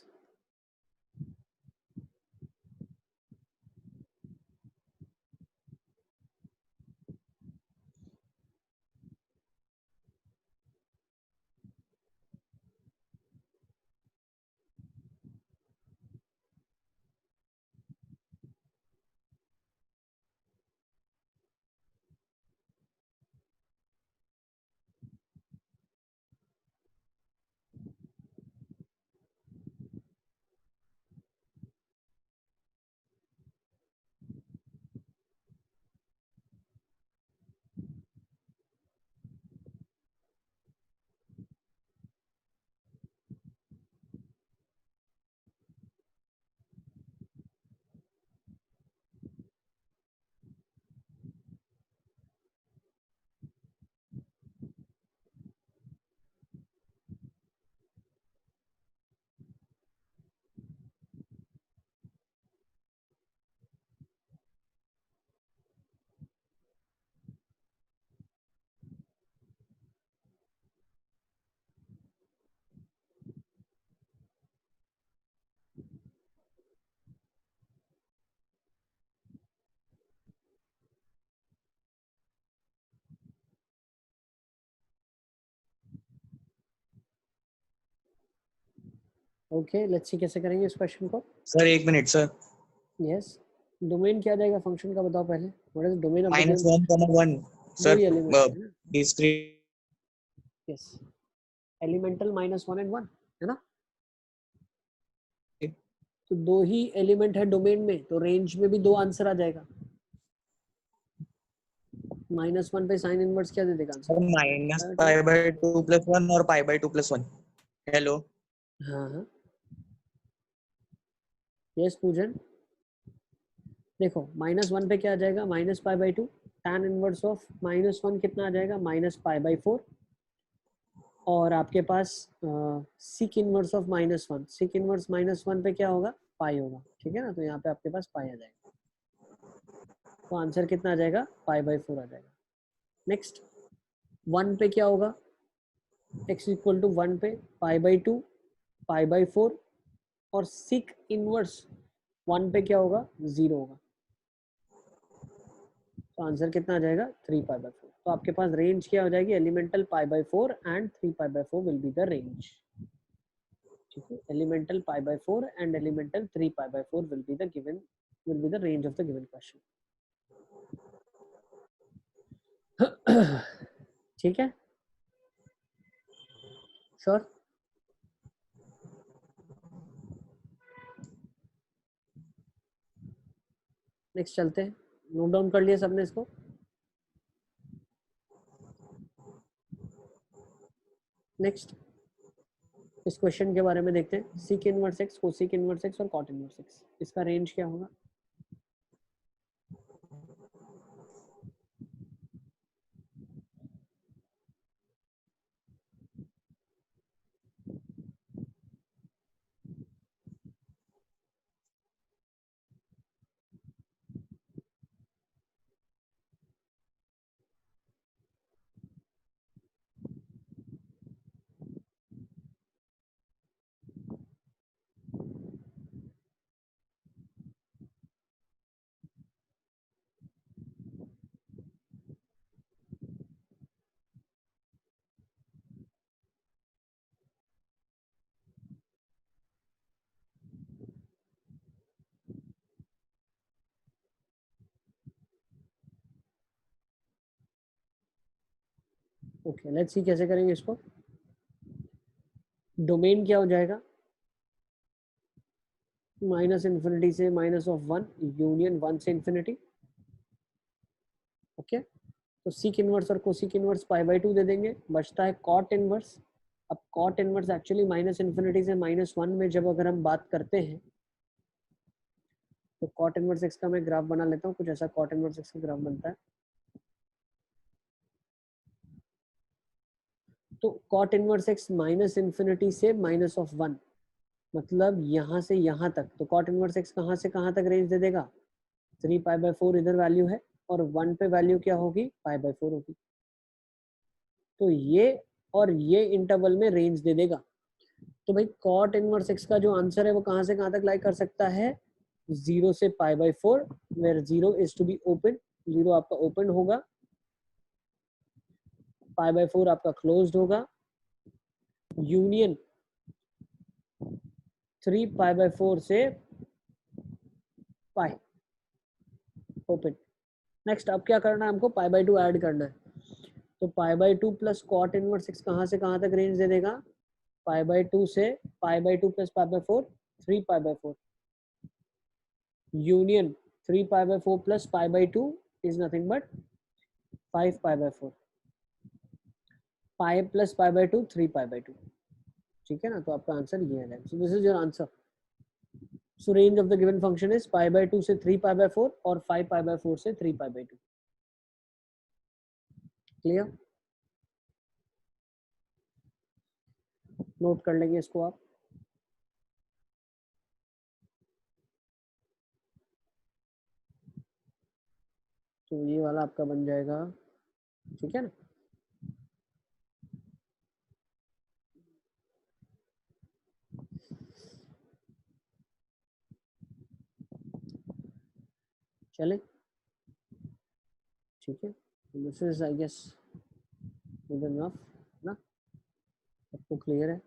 Okay let's see कैसे करेंगे इस question को. Sir 1 minute sir. Yes domain क्या जाएगा फंक्शन का बताओ पहले. What is domain of the given. -1, दो सर ही एलिमेंट है ना. discrete. यस एलिमेंटल -1 and 1 है ना. तो दो ही एलिमेंट है डोमेन में तो रेंज में भी दो आंसर आ जाएगा. -1 पे साइन इनवर्स क्या दे देगा आंसर. सर -π/2 + 1 और π/2 + 1. हेलो. हाँ हाँ यस पूजन. देखो -1 पे क्या आ जाएगा -π/2. tan इनवर्स ऑफ -1 कितना आ जाएगा -π/4. और आपके पास सिक इनवर्स ऑफ -1. सिक इनवर्स -1 पे क्या होगा पाई होगा. ठीक है ना. तो यहाँ पे आपके पास पाई आ जाएगा. तो आंसर कितना आ जाएगा π/4 आ जाएगा. नेक्स्ट 1 पे क्या होगा x = 1 पे π/2 π/4 और सिक इनवर्स 1 पे क्या होगा 0 होगा. तो आंसर कितना आ जाएगा 3π/4. तो आपके पास रेंज क्या हो जाएगी elemental π/4 and 3π/4 will be the range. ठीक है elemental π/4 and elemental 3π/4 will be the range of the given question. ठीक है श्योर. नेक्स्ट चलते हैं. नोट डाउन कर लिया सबने इसको. नेक्स्ट इस क्वेश्चन के बारे में देखते हैं. Seek inverse x cosec inverse x और कॉट इनवर्स एक्स इसका रेंज क्या होगा. ओके लेट्स सी कैसे करेंगे इसको. डोमेन क्या हो जाएगा -∞ से -1 यूनियन 1 से इंफिनिटी. ओके तो सीक इनवर्स और कोसिक इनवर्स π/2 दे देंगे. बचता है कॉट इनवर्स. अब कॉट इनवर्स एक्चुअली -∞ से -1 में जब अगर हम बात करते हैं तो कॉट इनवर्स एक्स का मैं ग्राफ बना लेता हूँ. कुछ ऐसा कॉट इनवर्स एक्स का ग्राफ बनता है. तो कॉट इनवर्स एक्स -∞ से -1 मतलब यहाँ से यहाँ तक. तो कॉट इनवर्स एक्स कहाँ से कहाँ तक रेंज दे देगा 3π/4 इधर वैल्यू है और 1 पे वैल्यू क्या होगी π/4 होगी. तो ये और ये इंटरवल में रेंज दे देगा. तो भाई कॉट इनवर्स एक्स का जो आंसर है वो कहाँ से कहाँ तक लाई कर सकता है 0 से π/4 where 0 is to be open. 0 आपका ओपन होगा π/4 आपका क्लोज्ड होगा. यूनियन 3π/4 से पाई ओपन. नेक्स्ट अब क्या करना है हमको π/2 ऐड करना है. तो π/2 प्लस कॉट इनवर्स एक्स कहाँ से कहाँ तक रेंज दे देगा π/2 से π/2 plus π/4 3π/4 union 3π/4 plus π/2 is nothing but 5π/4 pi plus π/2 3π/2. ठीक है ना. तो आपका आंसर ये है. So this is your answer. So range of the given function is π/2 से 3π/4 और 5π/4 से 3π/2. क्लियर. नोट कर लेंगे इसको आप. तो ये वाला आपका बन जाएगा. ठीक है ना. चले ठीक है. This is I guess good enough ना. सबको क्लियर है.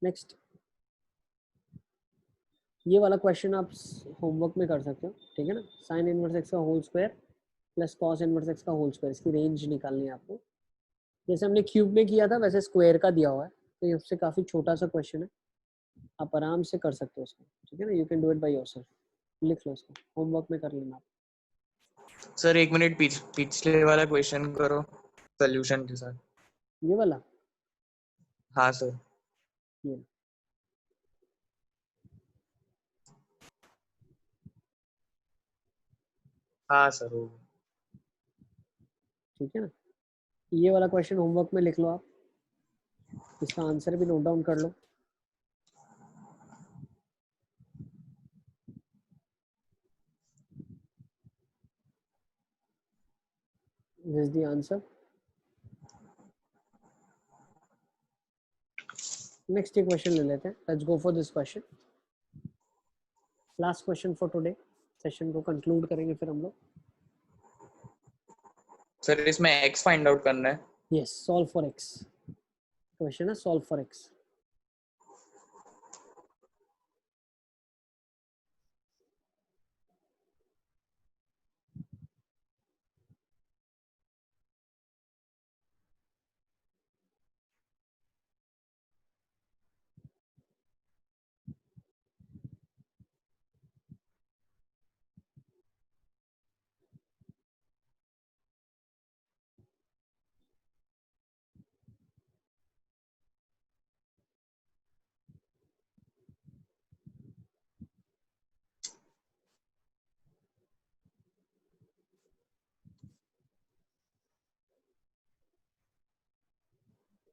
नेक्स्ट, ये वाला क्वेश्चन आप होमवर्क में कर सकते हो, ठीक है ना। साइन इनवर्स एक्स का whole square plus cos inverse x का होल स्क्वायर, इसकी रेंज निकालनी है आपको। जैसे हमने क्यूब में किया था वैसे स्क्वायर का दिया हुआ है, तो ये उससे काफ़ी छोटा सा क्वेश्चन है, आप आराम से कर सकते हो उसको, ठीक है ना। You can do it by yourself, लिख लो इसको, होमवर्क में कर लेना आप। सर 1 मिनट पिछले वाला क्वेश्चन करो सोल्यूशन के साथ। ये वाला, हाँ सर। ये हाँ सर हो। ठीक है ना। ये वाला क्वेश्चन होमवर्क में लिख लो आप, इसका आंसर भी नोट डाउन कर लो। This the answer. नेक्स्ट ये क्वेश्चन ले लेते हैं, let's go for this question, last question for today, session को कंक्लूड करेंगे फिर हम लोग। सर इसमें x फाइंड आउट करना है। Yes, solve for x, question है सॉल्व फॉर x।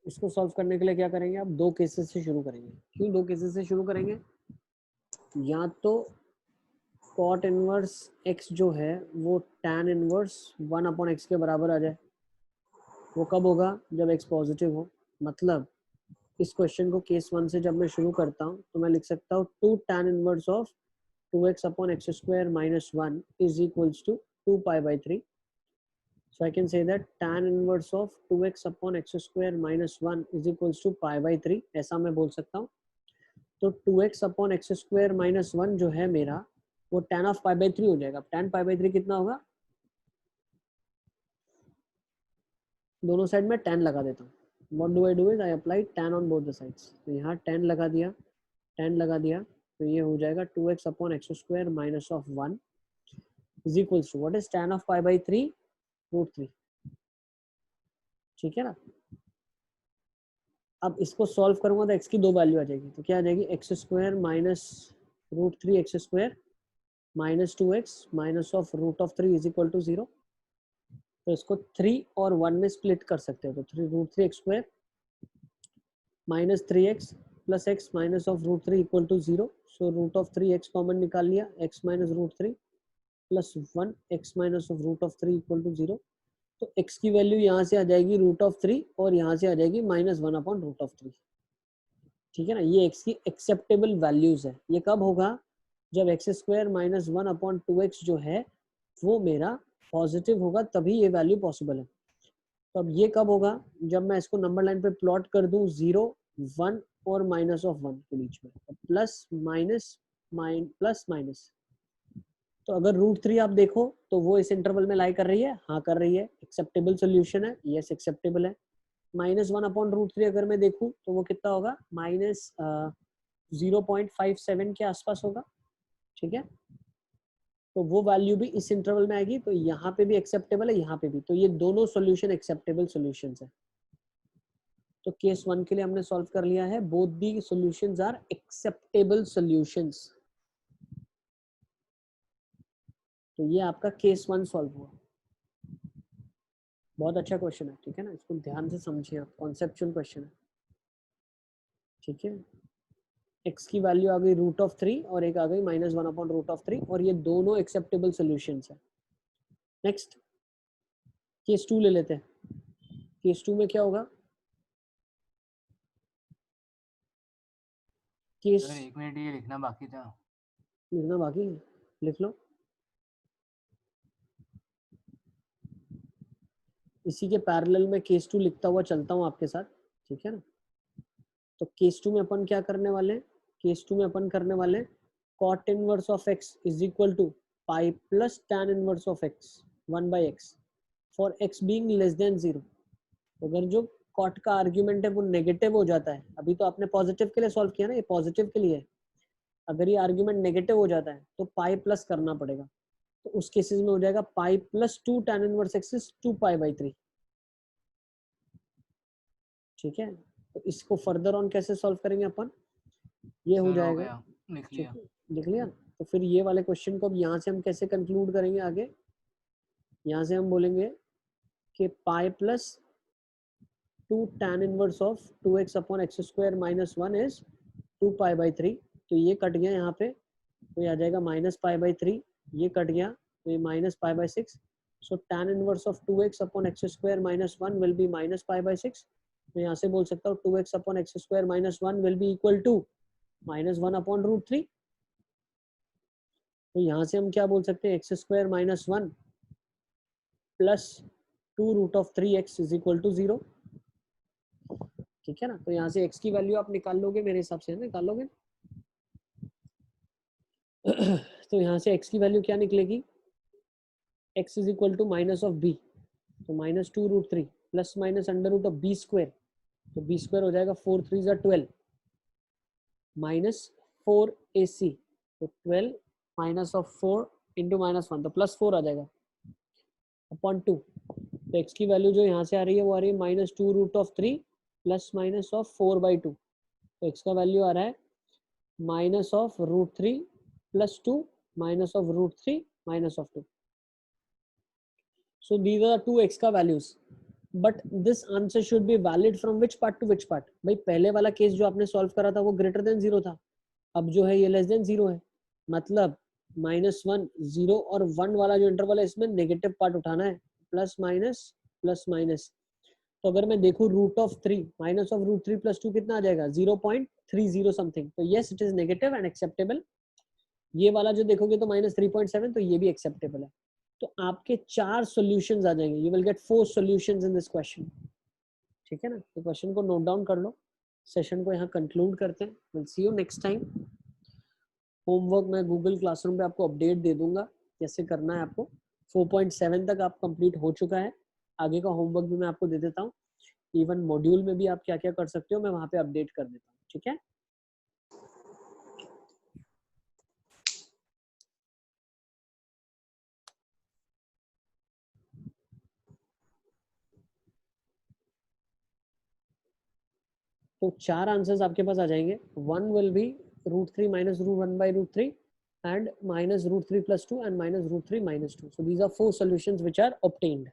इसको सॉल्व करने के लिए क्या करेंगे आप, दो केसेस से शुरू करेंगे। क्यों दो केसेस से शुरू करेंगे, या तो कॉट इनवर्स x जो है वो tan इनवर्स 1/x के बराबर आ जाए। वो कब होगा, जब x पॉजिटिव हो। मतलब इस क्वेश्चन को केस 1 से जब मैं शुरू करता हूँ तो मैं लिख सकता हूँ 2 tan inverse of 2x/x² - 1 is equals to 2π/3। So I can say that tan inverse of 2x/x² - 1 is equals to π/3, ऐसा मैं बोल सकता हूँ। तो 2x/x² - 1 जो है मेरा, वो tan of π/3 हो जाएगा। tan π/3 कितना होगा, दोनों साइड में tan लगा देता हूँ। What do I do is I apply tan on both the sides। तो यहाँ tan लगा दिया, tan लगा दिया, तो ये हो जाएगा 2x/x² - 1 is equals to what is tan of π/3, √3। ठीक है ना। अब इसको सॉल्व करूंगा तो x की दो वैल्यू आ जाएगी, तो क्या आ जाएगी, x² minus √3x² minus 2x minus of √3 is equal to 0। तो इसको 3 और 1 में स्प्लिट कर सकते हो, तो √3x² minus 3x plus x minus of √3 equal to 0। So √3x common निकाल लिया, x minus √3 plus 1 x minus of √3 equal to 0। तो x की वैल्यू यहाँ से आ जाएगी √3 और यहाँ से आ जाएगी -1/√3। ठीक है ना। ये x की एक्सेप्टेबल वैल्यूज है। ये कब होगा, जब x² - 1/2x जो है वो मेरा पॉजिटिव होगा, तभी ये वैल्यू पॉसिबल है। तो अब ये कब होगा, जब मैं इसको नंबर लाइन पे प्लॉट कर दूं 0, 1 और -1 के बीच में, प्लस माइनस प्लस माइनस। तो अगर √3 आप देखो तो वो इस इंटरवल में लाई कर रही है, हाँ कर रही है, एक्सेप्टेबल सोल्यूशन है, यस एक्सेप्टेबल है। -1/√3 अगर मैं देखूं तो वो कितना होगा, -0.57 के आसपास होगा। ठीक है, तो वो वैल्यू भी इस इंटरवल में आएगी, तो यहाँ पे भी एक्सेप्टेबल है, यहाँ पे भी। तो ये दोनों सॉल्यूशन एक्सेप्टेबल सॉल्यूशंस है। तो केस 1 के लिए हमने सॉल्व कर लिया है, both the solutions are acceptable solutions. तो ये आपका केस 1 सॉल्व हुआ। बहुत अच्छा क्वेश्चन है, ठीक है ना। इसको ध्यान से समझिए आप, कॉन्सेप्चुअल क्वेश्चन है। ठीक है, x की वैल्यू आ गई √3 और एक आ गई -1/√3, और ये दोनों एक्सेप्टेबल सॉल्यूशंस है। नेक्स्ट केस 2 ले लेते हैं। केस 2 में क्या होगा, केस सर 1 मिनट ये लिखना बाकी था। लिखना बाकी है, लिख लो। इसी के पैरेलल में केस 2 लिखता हुआ चलता हूँ आपके साथ, ठीक है ना। तो केस 2 में अपन क्या करने वाले हैं, केस 2 में अपन करने वाले हैं cot inverse of x is equal to pi plus tan inverse of x 1/x for x being less than 0। अगर जो cot का आर्ग्यूमेंट है वो नेगेटिव हो जाता है, अभी तो आपने पॉजिटिव के लिए सॉल्व किया ना, ये पॉजिटिव के लिए है, अगर ये आर्ग्यूमेंट नेगेटिव हो जाता है तो पाई प्लस करना पड़ेगा, तो उस केसेस में हो जाएगा pi plus 2 tan inverse x is 2π/3। ठीक है, तो इसको फर्दर ऑन कैसे सॉल्व करेंगे अपन, ये हो सर हो जाएगा, गया, लिख ठीक लिया। है, लिख लिया। तो फिर ये वाले क्वेश्चन को अब यहाँ से हम कैसे कंक्लूड करेंगे आगे, यहाँ से हम बोलेंगे कि pi plus 2 tan inverse of 2x upon X square minus 1 is 2π/3। तो ये कट गया यहाँ पे, तो ये आ जाएगा -π/3, ये कट गया तो ये -π/6। सो tan inverse of 2x upon X square minus 1 will be -π/6। तो यहाँ से बोल सकता हूँ 2x upon X square minus 1 will be equal to -1 upon √3। तो यहाँ से हम क्या बोल सकते हैं, X square minus 1 plus 2√3x is equal to 0। ठीक है ना, तो यहाँ से x की वैल्यू आप निकाल लोगे मेरे हिसाब से, निकाल लोगे। तो यहाँ से x की वैल्यू क्या निकलेगी, x is equal to minus of b, तो -2√3 plus minus under root of b square, तो b स्क्वायर हो जाएगा 4 3 12 माइनस 4ac, तो 12 माइनस ऑफ 4 इंटू -1, तो +4 आ जाएगा अपॉन 2। तो x की वैल्यू जो यहाँ से आ रही है वो आ रही है -2√3 प्लस माइनस ऑफ 4/2। तो x का वैल्यू आ रहा है minus of √3 plus 2 minus of √3 minus of 2। So these are two x का values, but this answer should be valid from which part to which part। भाई पहले वाला केस जो आपने सॉल्व करा था वो ग्रेटर देन 0 था, अब जो है ये लेस देन 0 है, मतलब -1 0 और 1 वाला जो इंटरवल है इसमें नेगेटिव पार्ट उठाना है, प्लस माइनस। तो अगर मैं देखूं √3 माइनस ऑफ √3 प्लस 2 कितना आ जाएगा 0.30 समथिंग, तो yes it is negative and acceptable. ये वाला जो देखोगे तो -3.7, तो ये भी एक्सेप्टेबल है। तो आपके 4 सॉल्यूशंस आ जाएंगे, you will get 4 solutions in this question. ठीक है ना, तो क्वेश्चन को नोट डाउन कर लो, सेशन को यहाँ कंक्लूड करते हैं, will see you next time. Homework मैं गूगल क्लासरूम पे आपको अपडेट दे दूंगा कैसे करना है आपको। 4.7 तक आप कंप्लीट हो चुका है, आगे का होमवर्क भी मैं आपको दे देता हूँ, इवन मॉड्यूल में भी आप क्या क्या कर सकते हो मैं वहाँ पे अपडेट कर देता हूँ। ठीक है, तो 4 आंसर्स आपके पास आ जाएंगे। 1 will be √3 minus √1/√3 and -√3 + 2 and -√3 - 2। So these are 4 solutions which are obtained.